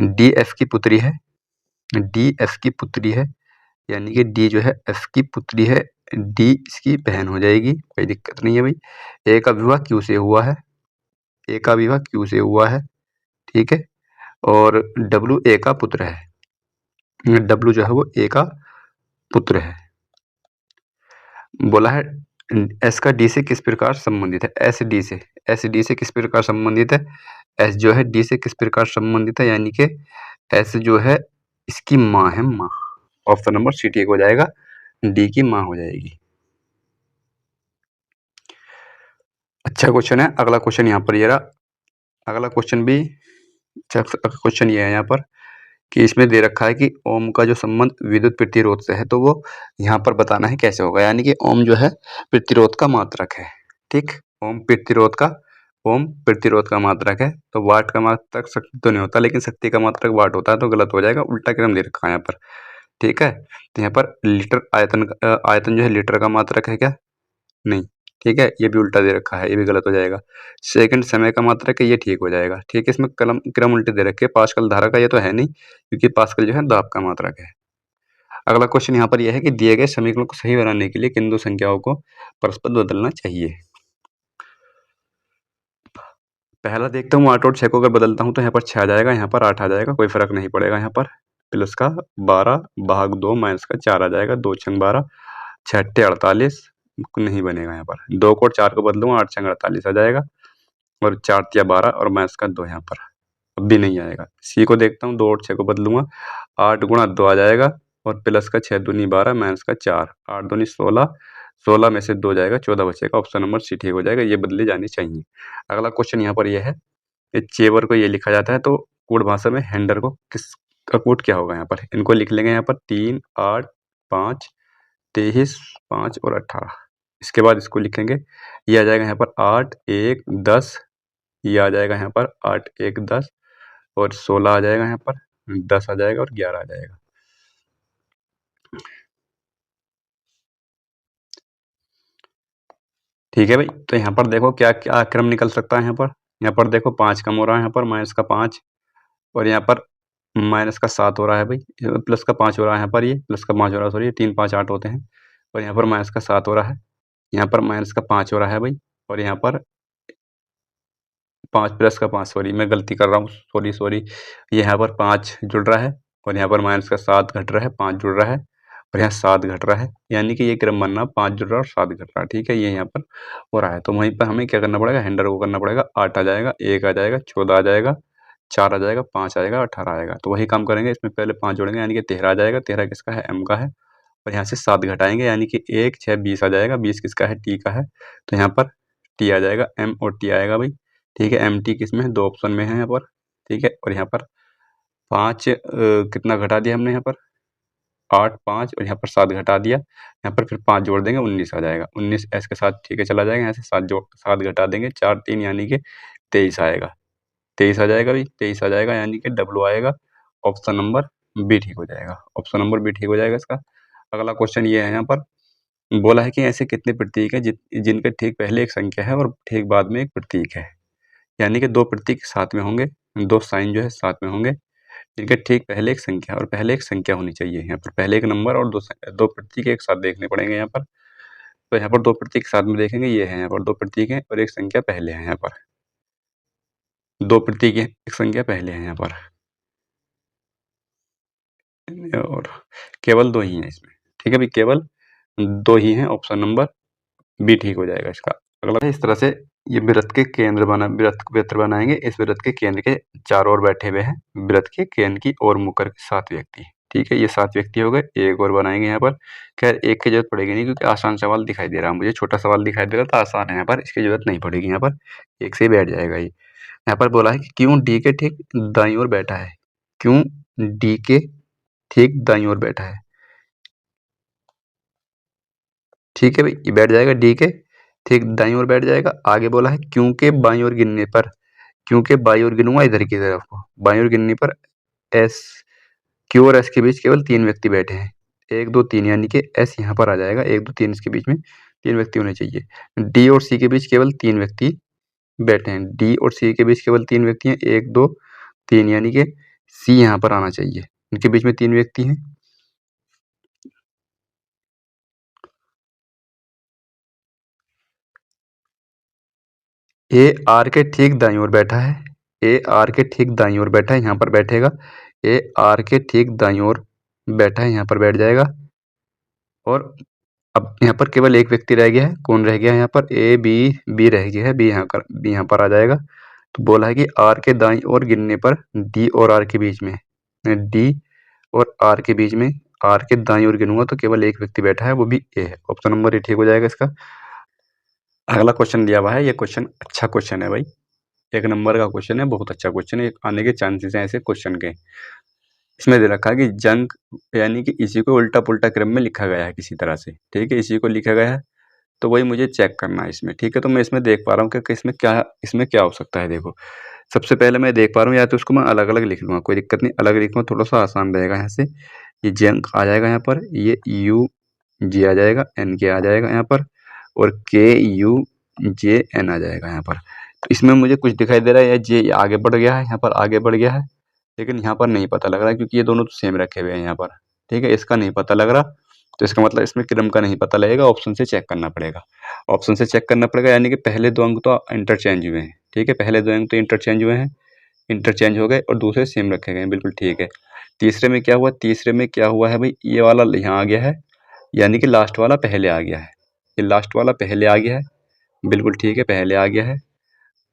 डी एफ की पुत्री है, डी एफ की पुत्री है, यानी कि डी जो है एफ की पुत्री है, डी इसकी बहन हो जाएगी, कोई दिक्कत नहीं है भाई। ए का विवाह क्यू से हुआ है, ए का विवाह क्यू से हुआ है। ठीक है, और डब्ल्यू ए का पुत्र है, डब्ल्यू जो है वो ए का पुत्र है। बोला है एस का डी से किस प्रकार संबंधित है, एस डी से, एस डी से किस प्रकार संबंधित है, एस जो है डी से किस प्रकार संबंधित है, यानी कि एस जो है इसकी माँ है, माँ। ऑप्शन नंबर सी ठीक हो जाएगा, डी की माँ हो जाएगी। अच्छा क्वेश्चन है। अगला क्वेश्चन यहाँ पर ये रहा, अगला क्वेश्चन भी अच्छा क्वेश्चन ये है यहाँ पर कि इसमें दे रखा है कि ओम का जो संबंध विद्युत प्रतिरोध से है, तो वो यहाँ पर बताना है कैसे होगा। यानी कि ओम जो है प्रतिरोध का मात्रक है। ठीक, ओम प्रतिरोध का मात्रक है, तो वाट का मात्रक शक्ति तो नहीं होता, लेकिन शक्ति का मात्रक वाट होता है, तो गलत हो जाएगा, उल्टा क्रम दे रखा है यहाँ पर। ठीक है, तो यहाँ पर लीटर आयतन जो है लीटर का मात्रक है क्या, नहीं। ठीक है, ये भी उल्टा दे रखा है, ये भी गलत हो जाएगा। सेकंड समय का मात्रक है, ये ठीक हो जाएगा। ठीक है, इसमें क्रम उल्टे दे रखे, पास्कल धारा का ये तो है नहीं, क्योंकि पास्कल जो है दाब का मात्रक है। अगला क्वेश्चन यहाँ पर यह है कि दिए गए समीकरण को सही बनाने के लिए किन दो संख्याओं को परस्पर बदलना चाहिए। पहला देखता हूँ, 8 और 6 को अगर बदलता हूँ तो यहाँ पर 6 आ जाएगा, यहाँ पर 8 आ जाएगा, कोई फर्क नहीं पड़ेगा। यहाँ पर प्लस का 12 भाग 2 माइनस का 4 आ जाएगा, 2 छंग 12, 6 अट्ठे 48 नहीं बनेगा। यहाँ पर 2 को 4 को बदलूंगा, 8 छंग 48 आ जाएगा, और 4 तिया 12 और माइनस का 2 यहाँ पर अब भी नहीं आएगा। सी को देखता हूँ, 2 और 6 को बदलूंगा, 8 गुणा 2 आ जाएगा, और प्लस का 6 दूनी 12 माइनस का 4, 8 दूनी 16, 16 में से 2 जाएगा, 14 बचेगा। ऑप्शन नंबर सी ठीक हो जाएगा, ये बदली जानी चाहिए। अगला क्वेश्चन यहाँ पर यह है, चेवर को ये लिखा जाता है, तो कोड भाषा में हैंडर को किस का कोड क्या होगा। यहाँ पर इनको लिख लेंगे, यहाँ पर 3 8 5 23 5 और 18। इसके बाद इसको लिखेंगे, ये आ जाएगा यहाँ पर 8 1 10, ये आ जाएगा यहाँ पर 8 1 10 और 16 आ जाएगा यहाँ पर, 10 आ जाएगा और 11 आ जाएगा। ठीक है भाई, तो यहाँ पर देखो क्या क्या क्रम निकल सकता है। यहाँ पर देखो 5 कम हो रहा है, यहाँ पर माइनस का 5 और यहाँ पर माइनस का 7 हो रहा है भाई, प्लस का 5 हो रहा है यहाँ पर, ये प्लस का 5 हो रहा है, सॉरी 3 5 8 होते हैं और यहाँ पर माइनस का 7 हो रहा है, यहाँ पर माइनस का 5 हो रहा है भाई और यहाँ पर 5 प्लस का 5, सॉरी मैं गलती कर रहा हूँ, सॉरी यहाँ पर 5 जुड़ रहा है और यहाँ पर माइनस का 7 घट रहा है, 5 जुड़ रहा है और यहाँ 7 घट रहा है, यानी कि ये क्रम बनना 5 जुड़ रहा है और 7 घट रहा है। ठीक है, ये यहाँ पर हो रहा है, तो वहीं पर हमें क्या करना पड़ेगा, हैंडर को करना पड़ेगा। 8 आ जाएगा, 1 आ जाएगा, 14 आ जाएगा, 4 आ जाएगा, 5 आएगा, 18 आएगा। तो वही काम करेंगे, इसमें पहले 5 जोड़ेंगे यानी कि 13 आ जाएगा, 13 किसका है, m का है और यहाँ से 7 घटाएंगे यानी कि 1 6 20 आ जाएगा, 20 किसका है, t का है, तो यहाँ पर t आ जाएगा, m और t आएगा भाई। ठीक है, एम टी किस में है, 2 ऑप्शन में है यहाँ पर। ठीक है, और यहाँ पर 5 कितना घटा दिया हमने, यहाँ पर 8 5 और यहाँ पर 7 घटा दिया, यहाँ पर फिर 5 जोड़ देंगे, 19 आ जाएगा, 19 एस के साथ ठीक है चला जाएगा, यहाँ से 7 घटा देंगे, 4 3 यानी कि 23 आएगा, 23 आ जाएगा भाई, 23 आ जाएगा यानी कि डब्लू आएगा, ऑप्शन नंबर बी ठीक हो जाएगा, ऑप्शन नंबर बी ठीक हो जाएगा इसका। अगला क्वेश्चन ये है, यहाँ पर बोला है कि ऐसे कितने प्रतीक है जिनके ठीक पहले एक संख्या है और ठीक बाद में एक प्रतीक है, यानी कि 2 प्रतीक साथ में होंगे, 2 साइन जो है साथ में होंगे, इनके ठीक पहले एक संख्या और पहले एक संख्या होनी चाहिए। यहाँ पर पहले एक नंबर और 2 प्रतीक एक साथ देखने पड़ेंगे यहाँ पर। तो यहाँ पर 2 प्रतीक साथ में देखेंगे, ये है यहाँ पर 2 प्रतीक हैं और एक संख्या पहले है यहाँ पर, 2 प्रतीक हैं, एक संख्या पहले है यहाँ पर और केवल 2 ही हैं इसमें। ठीक है भाई, केवल 2 ही हैं, ऑप्शन नंबर बी ठीक हो जाएगा इसका। अगला इस तरह से ये वृत्त के केंद्र वृत्त बनाएंगे, इस वृत्त के केंद्र के चारों ओर बैठे हुए हैं, वृत्त के केंद्र की ओर मुख करके 7 व्यक्ति। ठीक है, ये 7 व्यक्ति हो गए, एक और बनाएंगे यहाँ पर। खैर एक की जरूरत पड़ेगी नहीं क्योंकि आसान सवाल दिखाई दे रहा है मुझे, छोटा सवाल दिखाई दे रहा था, आसान है, यहाँ पर इसकी जरूरत नहीं पड़ेगी, यहाँ पर एक से ही बैठ जाएगा ये। यहाँ पर बोला है कि क्यों डी के ठीक दाईं ओर बैठा है, क्यों डी के ठीक दाईं ओर बैठा है। ठीक है भाई, ये बैठ जाएगा डी के ठीक दाईं ओर बैठ जाएगा। आगे बोला है क्योंकि बाईं ओर गिनने पर, क्योंकि बाईं ओर गिनूंगा इधर की तरफ को, बाईं ओर गिनने पर एस, क्यू और एस के बीच केवल 3 व्यक्ति बैठे हैं, 1 2 3 यानी कि एस यहाँ पर आ जाएगा, 1 2 3 इसके बीच में 3 व्यक्ति होने चाहिए। डी और सी के बीच केवल 3 व्यक्ति बैठे हैं, डी और सी के बीच केवल 3 व्यक्ति हैं, 1 2 3 यानी कि सी यहाँ पर आना चाहिए, इनके बीच में 3 व्यक्ति हैं। ए आर के ठीक दाईं ओर बैठा है, ए आर के ठीक दाईं ओर बैठा है, यहाँ पर बैठेगा, ए आर के ठीक दाईं ओर बैठा है, यहाँ पर बैठ जाएगा। और अब यहाँ पर केवल एक व्यक्ति रह गया है, कौन रह गया है यहाँ पर, ए बी, बी रह गया है, बी यहाँ पर आ जाएगा। तो बोला है कि आर के दाईं ओर गिनने पर डी और आर के बीच में, डी और आर के बीच में, आर के दाईं ओर गिनूंगा तो केवल एक व्यक्ति बैठा है, वो भी ए है, ऑप्शन नंबर ए ठीक हो जाएगा इसका। अगला क्वेश्चन दिया हुआ है, ये क्वेश्चन अच्छा क्वेश्चन है भाई, 1 नंबर का क्वेश्चन है, बहुत अच्छा क्वेश्चन है, आने के चांसेस हैं ऐसे क्वेश्चन के। इसमें दे रखा है कि जंक यानी कि इसी को उल्टा पुल्टा क्रम में लिखा गया है किसी तरह से। ठीक है, इसी को लिखा गया है, तो वही मुझे चेक करना है इसमें। ठीक है, तो मैं इसमें देख पा रहा हूँ कि इसमें क्या हो सकता है। देखो, सबसे पहले मैं देख पा रहा हूँ, या तो उसको मैं अलग अलग लिख लूँगा, कोई दिक्कत नहीं, अलग लिखूँगा थोड़ा सा आसान रहेगा। यहाँ से ये जंक आ जाएगा, यहाँ पर ये यू जे आ जाएगा, एन के आ जाएगा यहाँ पर, और के यू जे एन आ जाएगा यहाँ पर। तो इसमें मुझे कुछ दिखाई दे रहा है, जे आगे बढ़ गया है, यहाँ पर आगे बढ़ गया है, लेकिन यहाँ पर नहीं पता लग रहा है क्योंकि ये दोनों तो सेम रखे हुए हैं यहाँ पर। ठीक है, इसका नहीं पता लग रहा, तो इसका मतलब इसमें क्रम का नहीं पता लगेगा, ऑप्शन से चेक करना पड़ेगा, ऑप्शन से चेक करना पड़ेगा, यानी कि पहले 2 अंक तो इंटरचेंज हुए हैं। ठीक है, पहले 2 अंक तो इंटरचेंज हुए हैं, इंटरचेंज हो गए और दूसरे सेम रखे गए हैं, बिल्कुल ठीक है। तीसरे में क्या हुआ, तीसरे में क्या हुआ है भाई, ये वाला यहाँ आ गया है, यानी कि लास्ट वाला पहले आ गया है, ये लास्ट वाला पहले आ गया है, बिल्कुल ठीक है, पहले आ गया है।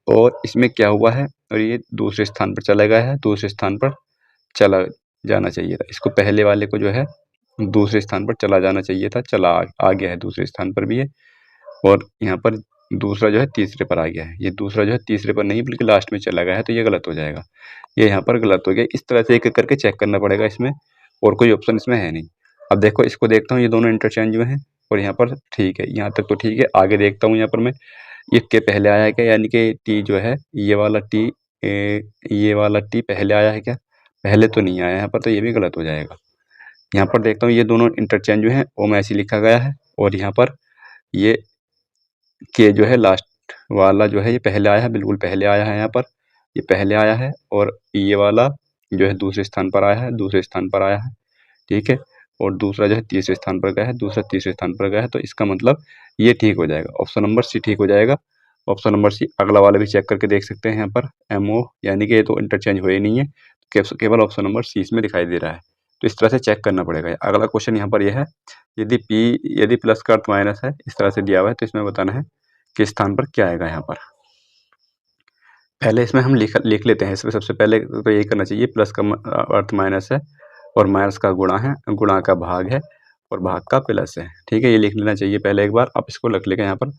और इसमें क्या हुआ है, और ये दूसरे स्थान पर चला गया है, दूसरे स्थान पर चला जाना चाहिए था, इसको पहले वाले को जो है दूसरे स्थान पर चला जाना चाहिए था, चला आ गया है दूसरे स्थान पर भी है। और यहाँ पर दूसरा जो है तीसरे पर आ गया है, ये दूसरा जो है तीसरे पर नहीं बल्कि लास्ट में चला गया है, तो ये गलत हो जाएगा, ये यहाँ पर गलत हो गया। इस तरह से एक एक करके चेक करना पड़ेगा इसमें, और कोई ऑप्शन इसमें है नहीं। अब देखो, इसको देखता हूँ, ये दोनों इंटरचेंज हुए हैं और यहाँ पर ठीक है, यहाँ तक तो ठीक है। आगे देखता हूँ यहाँ पर मैं इसके पहले आया है क्या, यानी कि टी जो है ये वाला टी ये वाला टी पहले आया है क्या, पहले तो नहीं आया यहाँ पर, तो ये भी गलत हो जाएगा। यहाँ पर देखता हूँ ये दोनों इंटरचेंज जो है वो में ऐसे लिखा गया है, और यहाँ पर ये के जो है लास्ट वाला जो है ये पहले आया है, बिल्कुल पहले आया है यहाँ पर, ये पहले आया है, और ये वाला जो है दूसरे स्थान पर आया है, दूसरे स्थान पर आया है, ठीक है। और दूसरा जो है तीसरे स्थान पर गया है, दूसरा तीसरे स्थान पर गया है, तो इसका मतलब ये ठीक हो जाएगा, ऑप्शन नंबर सी ठीक हो जाएगा। Option number C. अगला वाला भी चेक करके देख सकते हैं यहाँ पर MO, यानी कि ये तो इंटरचेंज हुए ही नहीं है, केवल ऑप्शन नंबर सी इसमें दिखाई दे रहा है। तो इस तरह से चेक करना पड़ेगा। अगला क्वेश्चन यहाँ पर यह है, यदि प्लस का अर्थ माइनस है, इस तरह से दिया हुआ है, तो इसमें बताना है किस स्थान पर क्या आएगा। यहाँ पर पहले इसमें हम लिख लेते हैं। इसमें सबसे पहले तो यही करना चाहिए, प्लस का अर्थ माइनस है और माइनस का गुणा है, गुणा का भाग है और भाग का प्लस है, ठीक है। ये लिख लेना चाहिए पहले एक बार। आप इसको रख लेंगे यहाँ पर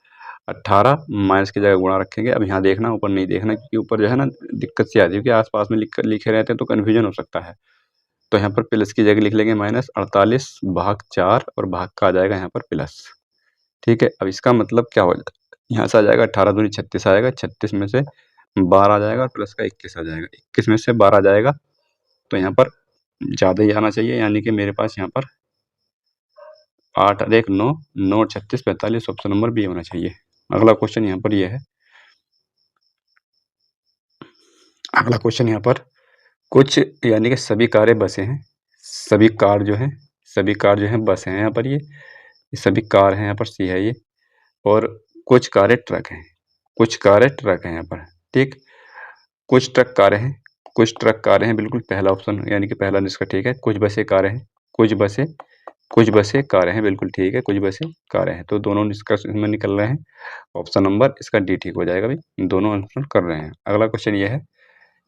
18, माइनस की जगह गुणा रखेंगे। अब यहाँ देखना, ऊपर नहीं देखना, क्योंकि ऊपर जो है ना दिक्कत सी आती है, क्योंकि आसपास में लिखे रहते हैं तो कन्फ्यूजन हो सकता है। तो यहाँ पर प्लस की जगह लिख लेंगे माइनस 48 भाग 4 और भाग का आ जाएगा यहाँ पर प्लस, ठीक है। अब इसका मतलब क्या हो जाएगा, यहाँ से आ जाएगा 18 दूनी 36 आएगा, 36 में से 12 आ जाएगा और प्लस का 21 आ जाएगा, 21 में से 12 आ जाएगा, तो यहाँ पर ज़्यादा ही आना चाहिए, यानी कि मेरे पास यहाँ पर 8 और 1 9, 9 और 36 45, ऑप्शन नंबर बी होना चाहिए। अगला क्वेश्चन यहाँ पर यह है, अगला क्वेश्चन यहाँ पर कुछ यानी कि सभी कारें बसें हैं, सभी कार जो हैं, सभी कार जो हैं बस हैं यहाँ पर, ये सभी कार हैं यहाँ पर, सी है ये, और कुछ कारें ट्रक हैं, कुछ कारें ट्रक हैं यहाँ पर, ठीक। कुछ ट्रक कारें हैं, कुछ ट्रक कारें हैं, बिल्कुल पहला ऑप्शन यानी कि पहला निष्कर्ष ठीक है। कुछ बसें कारें हैं, कुछ बसें कारें हैं, बिल्कुल ठीक है, कुछ बसें कारें हैं, तो दोनों निष्कर्ष इसमें निकल रहे हैं। ऑप्शन नंबर इसका डी ठीक हो जाएगा भाई, दोनों आंसर कर रहे हैं। अगला क्वेश्चन ये है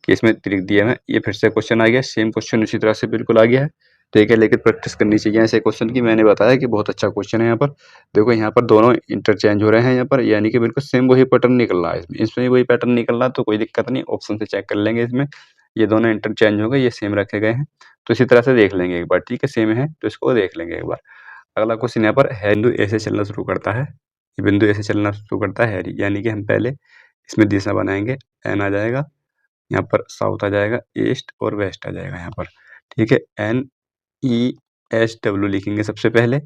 कि इसमें लिख दिया है, ये फिर से क्वेश्चन आ गया, सेम क्वेश्चन उसी तरह से बिल्कुल आ गया है, ठीक है। लेकिन प्रैक्टिस करनी चाहिए ऐसे क्वेश्चन की। मैंने बताया कि बहुत अच्छा क्वेश्चन है। यहाँ पर देखो, यहाँ पर दोनों इंटरचेंज हो रहे हैं यहाँ पर, यानी कि बिल्कुल सेम वही पैटर्न निकल रहा है, इसमें वही पैटर्न निकल रहा है, तो कोई दिक्कत नहीं, ऑप्शन से चेक कर लेंगे। इसमें ये दोनों इंटरचेंज हो गए, ये सेम रखे गए हैं, तो इसी तरह से देख लेंगे एक बार, ठीक है। सेम है तो इसको देख लेंगे एक बार। अगला क्वेश्चन यहाँ पर है, बिंदु ए से चलना शुरू करता है, ये बिंदु ए से चलना शुरू करता है, यानी कि हम पहले इसमें दिशा बनाएंगे, एन आ जाएगा, यहाँ पर साउथ आ जाएगा, ईस्ट और वेस्ट आ जाएगा यहाँ पर, ठीक है। NESW लिखेंगे सबसे पहले।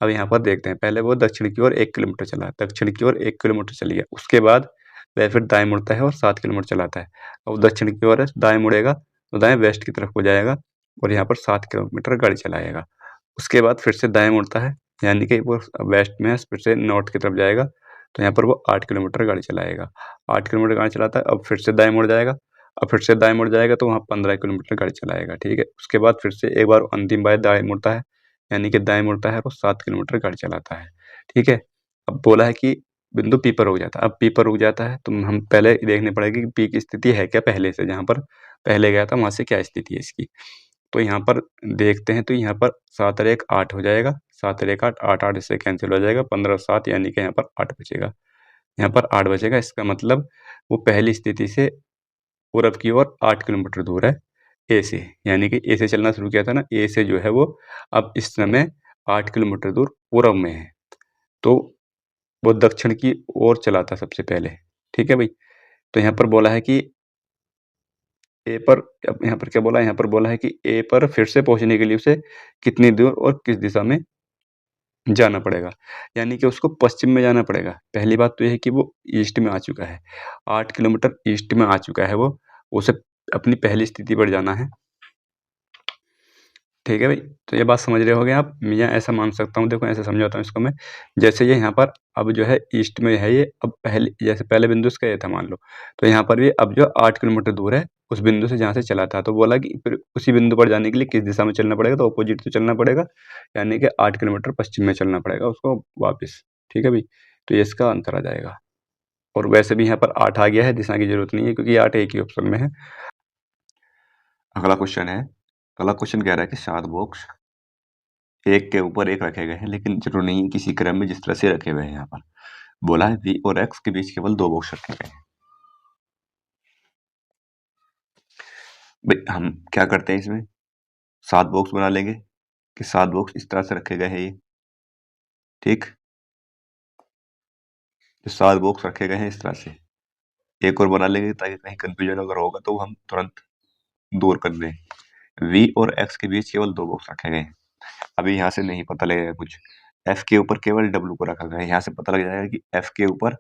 अब यहाँ पर देखते हैं, पहले वो दक्षिण की ओर 1 किलोमीटर चला, दक्षिण की ओर 1 किलोमीटर चल गया, उसके बाद वह फिर दाएं मुड़ता है और 7 किलोमीटर चलाता है। अब दक्षिण की ओर दाएं मुड़ेगा तो दाएं वेस्ट की तरफ हो जाएगा और यहाँ पर 7 किलोमीटर गाड़ी चलाएगा। उसके बाद फिर से दाएं मुड़ता है, यानी कि वो वेस्ट में है, फिर से नॉर्थ की तरफ जाएगा, तो यहाँ पर वो 8 किलोमीटर गाड़ी चलाएगा। 8 किलोमीटर गाड़ी चलाता है, अब फिर से दाएं मुड़ जाएगा, अब फिर से दाएं मुड़ जाएगा तो वहाँ 15 किलोमीटर गाड़ी चलाएगा, ठीक है। उसके बाद फिर से एक बार अंतिम बार दाएं मुड़ता है, यानी कि दाएं मुड़ता है तो 7 किलोमीटर गाड़ी चलाता है, ठीक है। अब बोला है कि बिंदु पी पर रुक जाता है। अब पी पर रुक जाता है तो हम पहले देखने पड़ेगी कि पी की स्थिति है क्या पहले से, जहाँ पर पहले गया था वहाँ से क्या स्थिति है इसकी। तो यहाँ पर देखते हैं, तो यहाँ पर 7 और 1 8 हो जाएगा, 7 और 1 8, 8 8 इससे कैंसिल हो जाएगा, 15 और 7 यानी कि यहाँ पर 8 बचेगा, यहाँ पर 8 बचेगा। इसका मतलब वो पहली स्थिति से पूरब की ओर 8 किलोमीटर दूर है ए से, यानी कि ए से चलना शुरू किया था ना, ए से जो है वो अब इस समय 8 किलोमीटर दूर पूरब में है, तो वो दक्षिण की ओर चला था सबसे पहले, ठीक है भाई। तो यहाँ पर बोला है कि ए पर, अब यहाँ पर क्या बोला है, यहाँ पर बोला है कि ए पर फिर से पहुंचने के लिए उसे कितनी दूर और किस दिशा में जाना पड़ेगा, यानी कि उसको पश्चिम में जाना पड़ेगा। पहली बात तो ये है कि वो ईस्ट में आ चुका है, 8 किलोमीटर ईस्ट में आ चुका है वो, उसे अपनी पहली स्थिति पर जाना है, ठीक है भाई। तो ये बात समझ रहे होगे आप। मैं ऐसा मान सकता हूँ, देखो ऐसे समझाता हूँ इसको मैं। जैसे ये यहाँ पर अब जो है ईस्ट में है ये, अब पहले जैसे पहले बिंदु इसका ये था मान लो, तो यहाँ पर भी अब जो 8 किलोमीटर दूर है उस बिंदु से जहाँ से चला था, तो बोला कि फिर उसी बिंदु पर जाने के लिए किस दिशा में चलना पड़ेगा, तो अपोजिट तो चलना पड़ेगा, यानी कि 8 किलोमीटर पश्चिम में चलना पड़ेगा उसको वापस, ठीक है भाई। तो ये इसका आंसर आ जाएगा। और वैसे भी यहाँ पर 8 आ गया है, दिशा की जरूरत नहीं है क्योंकि 8 एक ही ऑप्शन में है। अगला क्वेश्चन है, अगला क्वेश्चन कह रहा है कि 7 बॉक्स एक के ऊपर एक रखे गए हैं, लेकिन जरूरी नहीं है किसी क्रम में जिस तरह से रखे हुए हैं। यहाँ पर बोला है वी और एक्स के बीच केवल 2 बॉक्स रखे गए हैं। भाई हम क्या करते हैं, इसमें 7 बॉक्स बना लेंगे कि 7 बॉक्स इस तरह से रखे गए हैं ये, ठीक, तो 7 बॉक्स रखे गए हैं इस तरह से। एक और बना लेंगे ताकि कहीं कंफ्यूजन अगर होगा तो हम तुरंत दूर कर दें। v और x के बीच केवल 2 बॉक्स रखे गए हैं। अभी यहाँ से नहीं पता लगेगा कुछ। f के ऊपर केवल w को रखा गया है। यहाँ से पता लग जाएगा कि f के ऊपर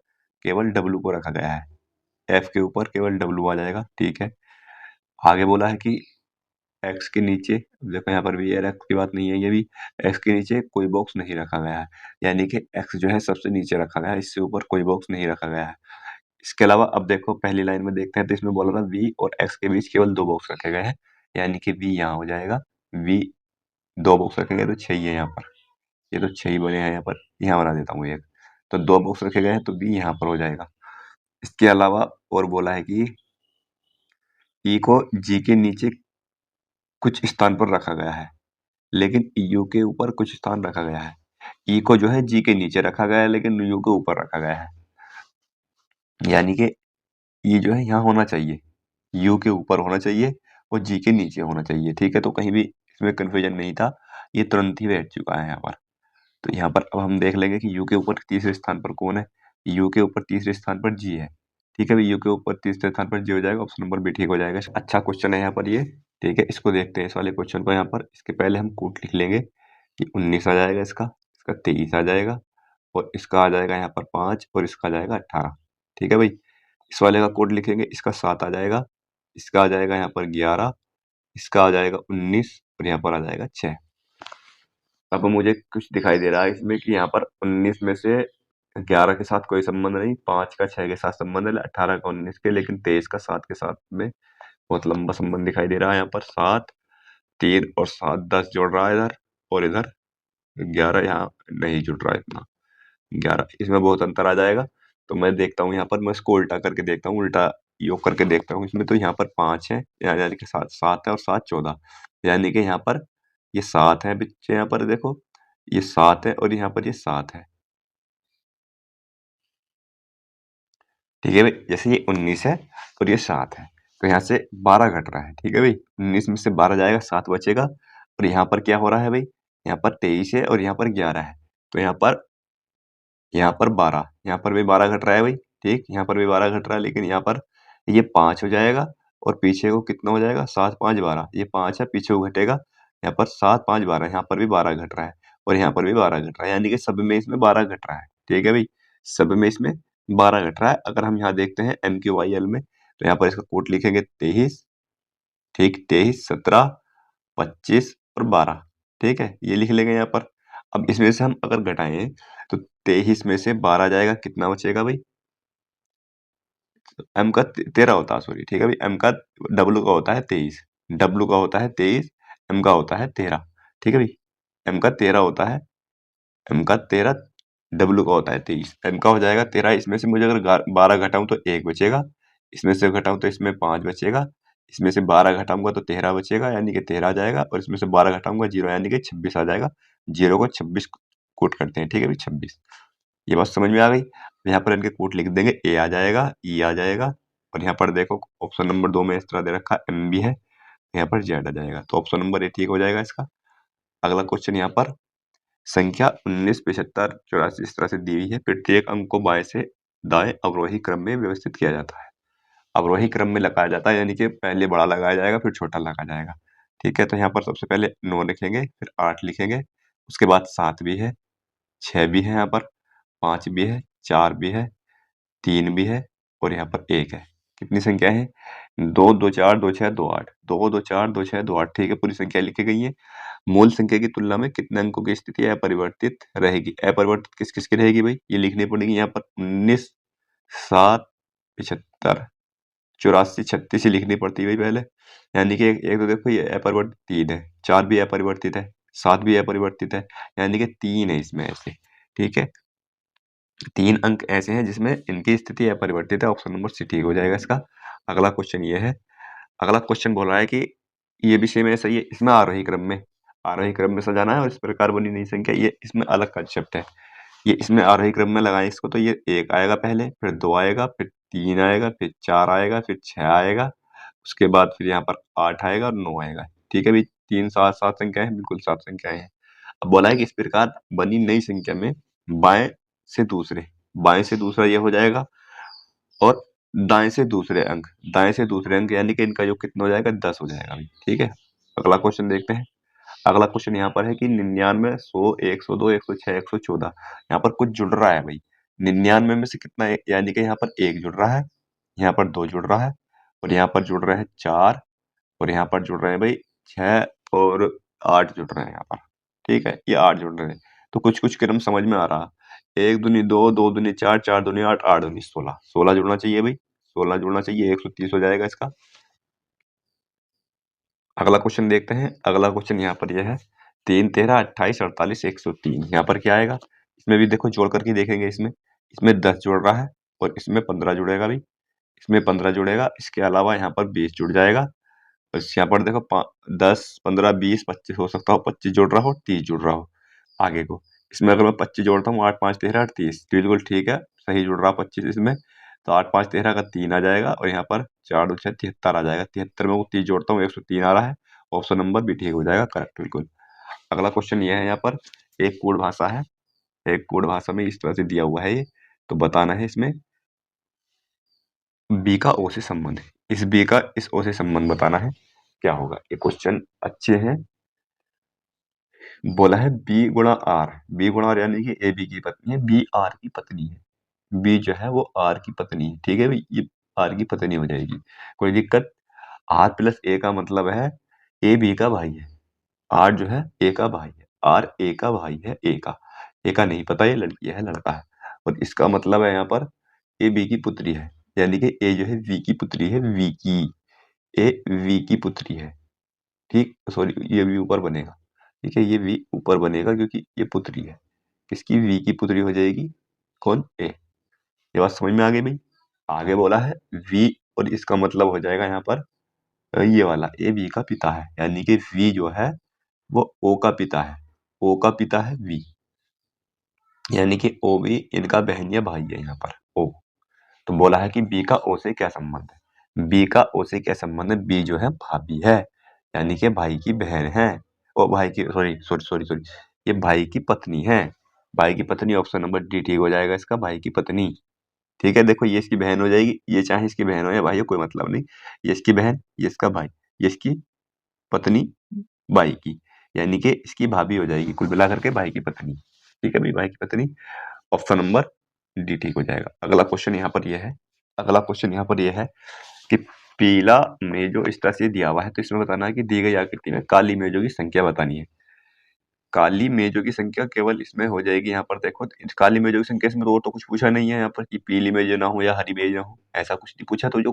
केवल w को रखा गया है। f के ऊपर केवल w आ जाएगा, ठीक है। आगे बोला है कि x के नीचे, देखो यहाँ पर भी ये x की बात नहीं है, ये भी x के नीचे कोई बॉक्स नहीं रखा गया है, यानी कि x जो है सबसे नीचे रखा गया है, इससे ऊपर कोई बॉक्स नहीं रखा गया है। इसके अलावा अब देखो पहली लाइन में देखते हैं तो इसमें बोला था v और x के बीच केवल 2 बॉक्स रखे गए हैं, यानी कि v यहाँ हो जाएगा। v 2 बॉक्स रखेंगे तो 6 ही है यहाँ पर, ये तो 6 ही बने हैं यहाँ पर, यहाँ बना देता हूँ एक। तो 2 बॉक्स रखे गए हैं तो v यहाँ पर हो जाएगा। इसके अलावा और बोला है कि e को g के नीचे कुछ स्थान पर रखा गया है, लेकिन u के ऊपर कुछ स्थान रखा गया है। e को जो है g के नीचे रखा गया है, लेकिन u के ऊपर रखा गया है, यानी कि e जो है यहाँ होना चाहिए, u के ऊपर होना चाहिए और g के नीचे होना चाहिए, ठीक है। तो कहीं भी इसमें कंफ्यूजन नहीं था, ये तुरंत ही बैठ चुका है यहाँ पर। तो यहाँ पर अब हम देख लेंगे कि u के ऊपर तीसरे स्थान पर कौन है। u के ऊपर तीसरे स्थान पर g है, ठीक है भाई। u के ऊपर तीसरे स्थान पर g हो जाएगा, ऑप्शन नंबर भी ठीक हो जाएगा। अच्छा क्वेश्चन है यहाँ पर ये, ठीक है। इसको देखते हैं इस वाले क्वेश्चन को। यहाँ पर इसके पहले हम कूट लिख लेंगे कि 19 आ जाएगा, इसका इसका 23 आ जाएगा, और इसका आ जाएगा यहाँ पर 5, और इसका आ जाएगा 18, ठीक है भाई। इस वाले का कोड लिखेंगे, इसका 7 आ जाएगा, इसका आ जाएगा यहाँ पर 11, इसका आ जाएगा 19, और यहाँ पर आ जाएगा 6। अब मुझे कुछ दिखाई दे रहा है इसमें कि यहाँ पर 19 में से 11 के साथ कोई संबंध नहीं, 5 का 6 के साथ संबंध है, 18 का 19 के, लेकिन 23 का 7 के साथ में बहुत लंबा संबंध दिखाई दे रहा है। यहाँ पर 7, 3 और 7 10 जोड़ रहा है इधर, और इधर 11 यहाँ नहीं जुड़ रहा है इतना, 11, इसमें बहुत अंतर आ जाएगा। तो मैं देखता हूँ यहाँ पर, मैं इसको उल्टा करके देखता हूँ, उल्टा योग करके देखता हूँ इसमें। तो यहाँ पर 5 है, यानी कि 7 7 है, और 7 14, यानी कि यहाँ पर ये 7 है बच्चे, यहाँ पर देखो ये 7 है, और यहाँ पर ये 7 है, ठीक है भाई। जैसे ये 19 है और ये 7 है, तो यहाँ से 12 घट रहा है, ठीक है भाई। 19 में से 12 जाएगा, 7 बचेगा, और यहाँ पर क्या हो रहा है भाई, यहाँ पर 23 है और यहाँ पर 11 है, तो यहाँ पर 12, यहाँ पर भी 12 घट रहा है भाई, ठीक, यहाँ पर भी 12 घट रहा है, लेकिन यहाँ पर ये 5 हो जाएगा, और पीछे को कितना हो जाएगा, 7 5 12, ये 5 है, पीछे को घटेगा, यहाँ पर 7 5 12, यहाँ पर भी 12 घट रहा है, और यहाँ पर भी 12 घट रहा है, यानी कि सब में इसमें 12 घट रहा है, ठीक है भाई। सब में इसमें 12 घट रहा है। अगर हम यहाँ देखते हैं MQYL में, तो यहाँ पर इसका कोड लिखेंगे 23, ठीक, 23 17 25 और 12, ठीक है, ये लिख लेंगे यहाँ पर। अब इसमें से हम अगर घटाएं तो 23 में से 12 जाएगा, कितना बचेगा भाई, m का 13 होता है, सॉरी, ठीक है भाई। m का w का होता है 23, w का होता है 23, m का होता है 13, ठीक है भाई। m का 13 होता है, m का 13, w का होता है 23, m का हो जाएगा 13। इसमें से मुझे अगर 12 घटाऊं तो 1 बचेगा, इसमें से घटाऊं तो इसमें 5 बचेगा, इसमें से 12 घटाऊंगा तो 13 बचेगा, यानी कि 13 आ जाएगा, और इसमें से 12 घटाऊंगा 0, यानी कि 26 आ जाएगा। 0 को 26 कोट करते हैं, ठीक है भाई, 26। ये बात समझ में आ गई। यहाँ पर इनके कोट लिख देंगे, ए आ जाएगा, ई आ जाएगा, और यहाँ पर देखो ऑप्शन नंबर 2 में इस तरह दे रखा है, एम भी है, यहाँ पर जेड आ जाएगा, तो ऑप्शन नंबर ए ठीक हो जाएगा इसका। अगला क्वेश्चन यहाँ पर, संख्या 19 75 84 इस तरह से दी हुई है, प्रत्येक अंक को बाएं से दाएं अवरोही क्रम में व्यवस्थित किया जाता है। अवरोही क्रम में लगाया जाता है, यानी कि पहले बड़ा लगाया जाएगा फिर छोटा लगाया जाएगा, ठीक है। तो यहाँ पर सबसे पहले 9 लिखेंगे, फिर 8 लिखेंगे, उसके बाद 7 भी है, 6 भी है, यहाँ पर 5 भी है, 4 भी है, 3 भी है, और यहाँ पर 1 है। कितनी संख्या है, 2 2 4 2 6 2 8, 2 2 4 2 6 2 8, ठीक है, पूरी संख्या लिखी गई है। मूल संख्या की तुलना में कितने अंकों की स्थिति अपरिवर्तित रहेगी। अपरिवर्तित किस किस की रहेगी भाई, ये लिखनी पड़ेगी यहाँ पर, 19 7 75 84 36 ही लिखनी पड़ती है भाई पहले, यानी कि एक तो देखो ये अपरिवर्तित 3 है, 4 भी अपरिवर्तित है, 7 भी अपरिवर्तित है, यानी कि 3 है इसमें ऐसे, ठीक है। 3 अंक ऐसे हैं जिसमें इनकी स्थिति अपरिवर्तित है, ऑप्शन नंबर सी ठीक हो जाएगा इसका। अगला क्वेश्चन ये है, अगला क्वेश्चन बोल रहा है कि ये भी सेम ऐसा ही है, इसमें आरोही क्रम में सजाना है, और इस प्रकार बनी नई संख्या, ये इसमें अलग कंसेप्ट है। ये इसमें आरोही क्रम में लगाएं इसको, तो ये 1 आएगा पहले, फिर 2 आएगा, फिर 3 आएगा, फिर 4 आएगा, फिर 6 आएगा, उसके बाद फिर यहाँ पर 8 आएगा और 9 आएगा, ठीक है भाई। 3 7 7 संख्याएं हैं, बिल्कुल 7 संख्याएं हैं। अब बोला है कि इस प्रकार बनी नई संख्या में बाएं से दूसरे, बाएं से दूसरा ये हो जाएगा, और दाएं से दूसरे अंक, दाएं से दूसरे अंक यानी कि इनका जो कितना हो जाएगा 10 हो जाएगा भाई। ठीक है, अगला क्वेश्चन देखते हैं। अगला क्वेश्चन यहाँ पर है कि 99, 100, 102, 106, 114, यहाँ पर कुछ जुड़ रहा है भाई। 99 में से कितना है, यानी कि यहाँ पर 1 जुड़ रहा है, यहाँ पर 2 जुड़ रहा है, और यहाँ पर जुड़ रहे हैं 4, और यहाँ पर जुड़ रहे हैं भाई 6 और 8 जुड़ रहे हैं यहाँ पर। ठीक है, ये 8 जुड़ रहे हैं, तो कुछ कुछ क्रम समझ में आ रहा। 1 दूनी 2, 2 दूनी 4, 4 दूनी 8, 8 दूनी 16, 16 जुड़ना चाहिए भाई, 16 जुड़ना चाहिए, 130 हो जाएगा इसका। अगला क्वेश्चन देखते हैं। अगला क्वेश्चन यहाँ पर यह है 3, 13, 28, 48, 103। यहाँ पर क्या आएगा, इसमें भी देखो जोड़ करके देखेंगे। इसमें इसमें 10 जुड़ रहा है, और इसमें 15 जुड़ेगा भाई, इसमें 15 जुड़ेगा, इसके अलावा यहाँ पर 20 जुड़ जाएगा। और यहाँ पर देखो 10, 15, 20, 25 हो सकता हो, 25 जुड़ रहा हो, 30 जुड़ रहा हो आगे को। इसमें अगर मैं 25 जोड़ता हूँ, 8, 5, 13, 38, बिल्कुल ठीक है, सही जुड़ रहा 25 इसमें। तो 8, 5, 13 का 3 आ जाएगा, और यहाँ पर 4, 2, 6, 73 आ जाएगा। 73 में वो 30 जोड़ता हूँ, 103 आ रहा है। ऑप्शन नंबर भी ठीक हो जाएगा, करेक्ट बिल्कुल। अगला क्वेश्चन ये है, यहाँ पर एक कोड भाषा है, एक कोड भाषा में इस तरह से दिया हुआ है ये, तो बताना है इसमें बी का ओ से संबंध। इस बी का इस ओ से संबंध बताना है, क्या होगा। ये क्वेश्चन अच्छे हैं। बोला है बी गुणा आर, बी गुणा आर यानी कि ए बी की पत्नी है, बी आर की पत्नी है। बी जो है वो आर की पत्नी है, ठीक है भाई, ये आर की पत्नी हो जाएगी, कोई दिक्कत। आर प्लस ए का मतलब है ए बी का भाई है, आर जो है ए का भाई है, आर ए का भाई है, ए का नहीं पता, ये लड़की है लड़का है। और इसका मतलब है यहाँ पर ए बी की पुत्री है, यानी कि ए जो है वी की पुत्री है, वी की, ए वी की पुत्री है। ठीक, सॉरी ये वी ऊपर बनेगा, ठीक है, ये वी ऊपर बनेगा क्योंकि ये पुत्री है, किसकी, वी की पुत्री हो जाएगी, कौन, ए। ये बात समझ में आ गई भाई। आगे बोला है वी, और इसका मतलब हो जाएगा यहाँ पर ये वाला ए वी का पिता है, यानी कि वी जो है वो ओ का पिता है, ओ का पिता है वी, यानी कि ओ भी इनका बहन या भाई है यहाँ पर ओ। तो बोला है कि बी का ओ से क्या संबंध है, बी का ओ से क्या संबंध है, बी जो है भाभी है, यानी कि भाई की बहन है, ओ भाई की, सॉरी सॉरी सॉरी सॉरी, ये भाई की पत्नी है, भाई की पत्नी, ऑप्शन नंबर डी ठीक हो जाएगा इसका, भाई की पत्नी। ठीक है, देखो ये इसकी बहन हो जाएगी, ये चाहे इसकी बहन हो या भाई हो कोई मतलब नहीं, ये इसकी बहन, ये इसका भाई, ये इसकी पत्नी भाई की, यानी कि इसकी भाभी हो जाएगी, कुल मिलाकर के भाई की पत्नी। ठीक है भाई, भाई की पत्नी, ऑप्शन नंबर डी ठीक हो जाएगा। अगला क्वेश्चन यहाँ पर यह है, अगला क्वेश्चन यहाँ पर यह है कि पीला मेजो इस तरह से दिया हुआ है, तो इसमें बताना है कि दी गई आकृति में काली मेजों की संख्या बतानी है। काली मेजों की संख्या केवल इसमें हो जाएगी, यहाँ पर देखो काली मेजों की संख्या, इसमें तो और तो कुछ पूछा नहीं है यहाँ पर कि पीली मेज ना हो या हरी मेज ना हो, ऐसा कुछ नहीं पूछा। तो जो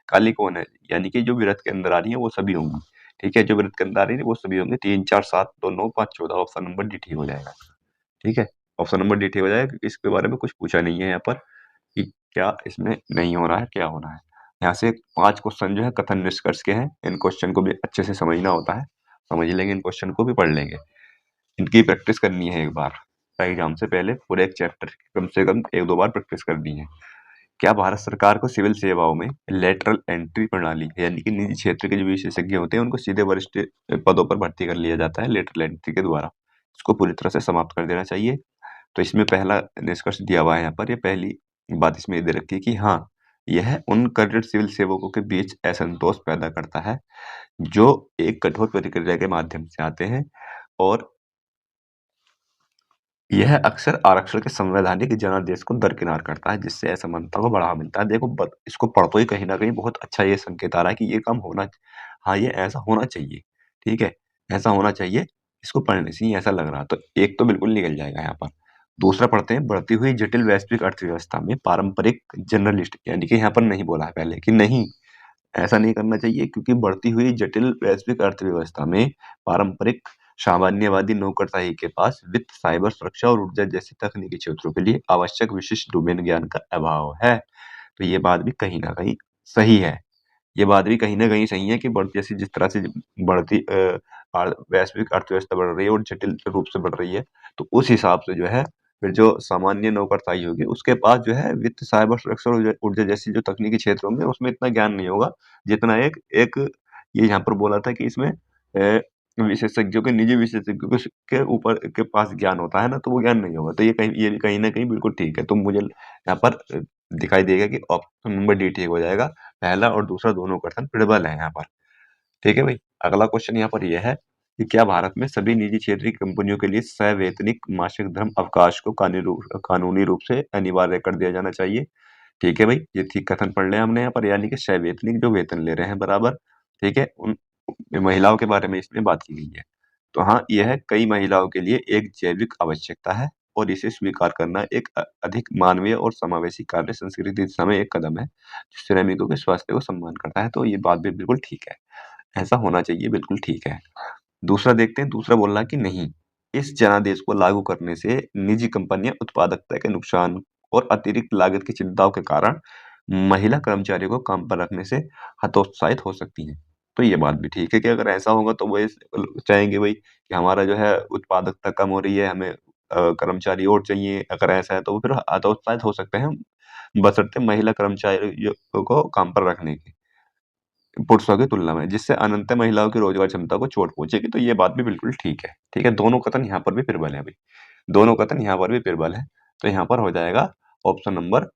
काली कौन है, यानी कि जो वृत्त के अंदर आ रही है वो सभी होंगी। ठीक है, जो वृत्त के अंदर आ रही है वो सभी होंगे, 3, 4, 7, 2, 9, 5, 14, ऑप्शन नंबर डी ठीक हो जाएगा। ठीक है, ऑप्शन नंबर डी ठीक हो जाएगा, क्योंकि इसके बारे में कुछ पूछा नहीं है यहाँ पर कि क्या इसमें नहीं हो रहा है, क्या होना है। यहाँ से 5 क्वेश्चन जो है कथन निष्कर्ष के हैं, इन क्वेश्चन को भी अच्छे से समझना होता है, समझ लेंगे, इन क्वेश्चन को भी पढ़ लेंगे। इनकी प्रैक्टिस करनी है एक बार, एग्जाम से पहले पूरे एक चैप्टर कम से कम 1-2 बार प्रैक्टिस करनी है। क्या भारत सरकार को सिविल सेवाओं में लेटरल एंट्री प्रणाली, यानी कि निजी क्षेत्र के जो विशेषज्ञ होते हैं उनको सीधे वरिष्ठ पदों पर भर्ती कर लिया जाता है लेटरल एंट्री के द्वारा, इसको पूरी तरह से समाप्त कर देना चाहिए। तो इसमें पहला निष्कर्ष दिया हुआ है यहाँ पर, ये पहली बात इसमें दे रखी है कि हाँ, यह उन कैडेट सिविल सेवकों के बीच असंतोष पैदा करता है जो एक कठोर प्रक्रिया के माध्यम से आते हैं, और यह अक्सर आरक्षण के संवैधानिक जनादेश को दरकिनार करता है, जिससे असमानता को बढ़ावा मिलता है। देखो इसको पढ़ते ही कहीं न कहीं बहुत अच्छा ये संकेत आ रहा है कि ये काम होना, हाँ, ये ऐसा होना चाहिए। ठीक है, ऐसा होना चाहिए, इसको पढ़ने से ही ऐसा लग रहा है। तो एक तो बिल्कुल निकल जाएगा यहाँ पर। दूसरा पढ़ते हैं, बढ़ती हुई जटिल वैश्विक अर्थव्यवस्था में पारंपरिक जर्नलिस्ट, यानी कि यहाँ पर नहीं बोला है पहले कि नहीं, ऐसा नहीं करना चाहिए, क्योंकि बढ़ती हुई जटिल वैश्विक अर्थव्यवस्था में पारंपरिक सामान्यवादी नौकरशाही के पास वित्त, साइबर सुरक्षा और ऊर्जा जैसे तकनीकी क्षेत्रों के लिए आवश्यक विशिष्ट डोमेन ज्ञान का अभाव है। तो ये बात भी कहीं न कहीं सही है। ये बात भी कहीं न कहीं सही है कि जैसे जिस तरह से बढ़ती वैश्विक अर्थव्यवस्था बढ़ रही है और जटिल रूप से बढ़ रही है, तो उस हिसाब से जो है फिर जो सामान्य नौकरशाही होगी उसके पास जो है वित्त, साइबर सुरक्षा और ऊर्जा ऊर्जा जैसी जो तकनीकी क्षेत्र होंगे उसमें इतना ज्ञान नहीं होगा जितना एक एक ये यहाँ पर बोला था कि इसमें विशेषज्ञों के निजी विशेषज्ञों के ऊपर के पास ज्ञान होता है ना, तो वो ज्ञान नहीं होगा। तो ये भी कहीं न कहीं बिल्कुल ठीक है। तो मुझे यहाँ पर दिखाई देगा कि ऑप्शन नंबर डी ठीक हो जाएगा। पहला और दूसरा दोनों कथन प्रबल है यहाँ पर। ठीक है भाई? अगला क्वेश्चन यहाँ पर ये है कि क्या भारत में सभी निजी क्षेत्रीय कंपनियों के लिए सवैतनिक मासिक धर्म अवकाश को कानूनी रूप से अनिवार्य कर दिया जाना चाहिए? ठीक है भाई, ये ठीक कथन पढ़ लिया हमने यहाँ पर, यानी कि सवैतनिक जो वेतन ले रहे हैं बराबर, ठीक है? उन महिलाओं के बारे में इसमें बात की गई है। तो हाँ, यह कई महिलाओं के लिए एक जैविक आवश्यकता है और इसे स्वीकार करना एक अधिक मानवीय और समावेशी कार्य संस्कृति की दिशा में एक कदम है, जो श्रमिकों के स्वास्थ्य को सम्मान करता है। तो ये बात भी बिल्कुल ठीक है। ऐसा होना चाहिए, बिल्कुल ठीक है। दूसरा देखते हैं, दूसरा बोल रहा है कि नहीं, इस जनादेश को लागू करने से निजी कंपनियां उत्पादकता के नुकसान और अतिरिक्त लागत की चिंताओं के कारण महिला कर्मचारियों को काम पर रखने से हतोत्साहित हो सकती हैं। तो ये बात भी ठीक है कि अगर ऐसा होगा तो वो चाहेंगे भाई कि हमारा जो है उत्पादकता कम हो रही है, हमें कर्मचारी और चाहिए। अगर ऐसा है तो वो फिर हतोत्साहित हो सकते हैं, बशर्ते महिला कर्मचारियों को काम पर रखने की पुरुषों की तुलना में, जिससे अनंत महिलाओं की रोजगार क्षमता को चोट पहुंचेगी। तो ये बात भी बिल्कुल ठीक है। ठीक है, दोनों कथन यहाँ पर भी प्रबल है भाई, दोनों कथन यहाँ पर भी प्रबल है। तो यहाँ पर हो जाएगा ऑप्शन नंबर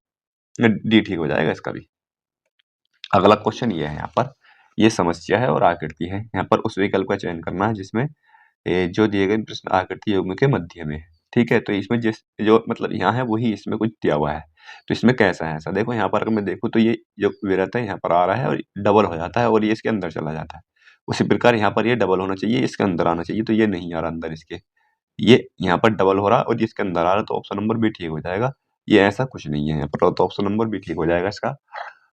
डी ठीक हो जाएगा इसका भी। अगला क्वेश्चन ये है, यहाँ पर ये समस्या है और आकृति है। यहाँ पर उस विकल्प का चयन करना है जिसमें जो दिए गए प्रश्न आकृति युग्म के मध्य में है। ठीक है, तो इसमें जिस जो मतलब यहाँ है वही इसमें कुछ दिया हुआ है। तो इसमें कैसा है ऐसा, देखो यहाँ पर अगर मैं देखूँ तो ये जो विरत है यहाँ पर आ रहा है और डबल हो जाता है और ये इसके अंदर चला जाता है। उसी प्रकार यहाँ पर ये डबल होना चाहिए, इसके अंदर आना चाहिए, तो ये नहीं आ रहा अंदर इसके। ये यहाँ पर डबल हो रहा है और ये इसके अंदर आ रहा है, तो ऑप्शन नंबर बी ठीक हो जाएगा। ये ऐसा कुछ नहीं है यहाँ पर, तो ऑप्शन नंबर बी ठीक हो जाएगा इसका।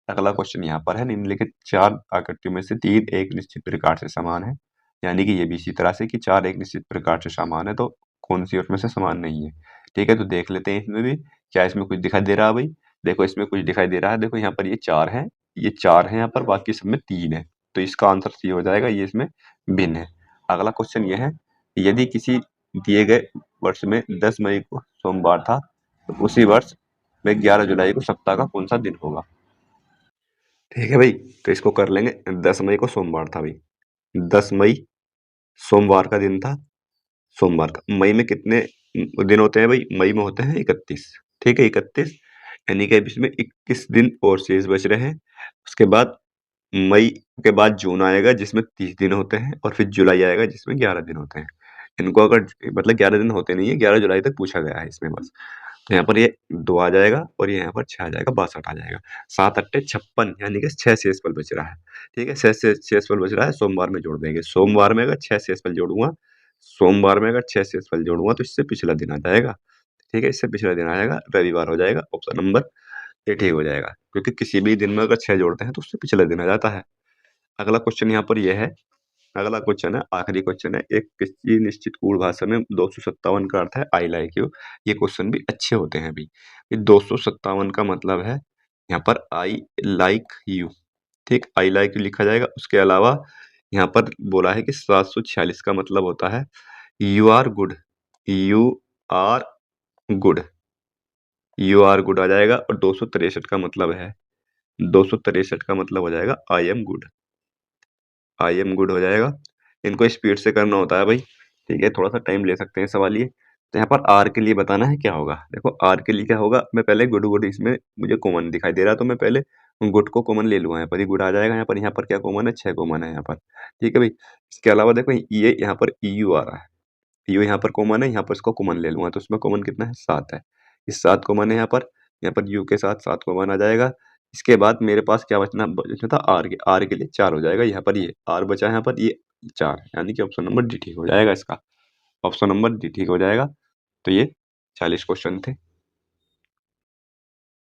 अगला क्वेश्चन यहाँ पर है, निम्नलिखित 4 आकृतियों में से 3 एक निश्चित प्रकार से समान है। यानी कि ये भी इसी तरह से कि 4 एक निश्चित प्रकार से समान है, तो कौन-सी उसमें से समान नहीं है। ठीक है, तो देख लेते हैं इसमें भी, क्या इसमें कुछ दिखाई दे रहा है भाई? देखो इसमें कुछ दिखाई दे रहा है, देखो यहाँ पर ये 4 हैं, ये 4 हैं यहाँ पर, बाकी सब में 3 है। तो इसका आंसर सी हो जाएगा, ये इसमें भिन्न है। अगला क्वेश्चन ये है, यदि किसी दिए गए वर्ष में 10 मई को सोमवार था, तो उसी वर्ष में 11 जुलाई को सप्ताह का कौन-सा दिन होगा? ठीक है भाई, तो इसको कर लेंगे। 10 मई को सोमवार था भाई, 10 मई सोमवार का दिन था, सोमवार का। मई में कितने दिन होते हैं भाई? मई में होते हैं 31। ठीक है, 31, यानी कि अब इसमें 21 दिन और शेष बच रहे हैं। उसके बाद मई के बाद जून आएगा जिसमें 30 दिन होते हैं और फिर जुलाई आएगा जिसमें 11 दिन होते हैं। इनको अगर मतलब 11 दिन होते नहीं है, 11 जुलाई तक पूछा गया है इसमें बस। तो यहाँ पर ये 2 आ जाएगा और ये यहाँ पर 6 आ जाएगा, 62 आ जाएगा। 7 अट्टे 56, यानी कि 6 शेषफल बच रहा है। ठीक है, 6 शेषफल बच रहा है, सोमवार में जोड़ देंगे। सोमवार में अगर 6 शेषफल जोड़ूँगा, सोमवार में अगर 6 शेषफल जोड़ूँगा तो इससे पिछला दिन आ जाएगा। ठीक है, इससे पिछला दिन आ जाएगा, रविवार हो जाएगा। ऑप्शन नंबर ये ठीक हो जाएगा, क्योंकि किसी भी दिन में अगर 6 जोड़ते हैं तो उससे पिछला दिन आ जाता है। अगला क्वेश्चन यहाँ पर ये है, अगला क्वेश्चन है, आखिरी क्वेश्चन है, एक किसी निश्चित कूट भाषा में 257 का अर्थ है आई लाइक यू। ये क्वेश्चन भी अच्छे होते हैं अभी। ये 257 का मतलब है यहाँ पर आई लाइक यू। ठीक, आई लाइक यू लिखा जाएगा। उसके अलावा यहाँ पर बोला है कि 746 का मतलब होता है you are good, you are good, you are good आ जाएगा। और 263 का मतलब है, 263 का मतलब हो जाएगा I am good, I am good हो जाएगा। इनको स्पीड से करना होता है भाई, ठीक है, थोड़ा सा टाइम ले सकते हैं सवाल ये। तो यहाँ पर आर के लिए बताना है क्या होगा। देखो आर के लिए क्या होगा, मैं पहले गुड गुड, इसमें मुझे कॉमन दिखाई दे रहा है तो मैं पहले गुड को कॉमन ले लूंगा। यहाँ पर ये गुड आ जाएगा, यहाँ पर क्या कॉमन है, 6 कॉमन है यहाँ पर। ठीक है भाई, इसके अलावा देखो ये यहाँ पर यू आ रहा है, यू यहाँ पर कॉमन है, यहाँ पर इसको कॉमन ले लूंगा तो इसमें कॉमन कितना है, 7 है। इस 7 कॉमन है यहाँ पर यू के साथ 7 कॉमन आ जाएगा। इसके बाद मेरे पास क्या बचना था, आर के लिए 4 हो जाएगा। यहाँ पर ये आर बचा है, यहाँ पर ये 4, यानी कि ऑप्शन नंबर डी ठीक हो जाएगा इसका। ऑप्शन नंबर डी ठीक हो जाएगा। तो ये 40 क्वेश्चन थे।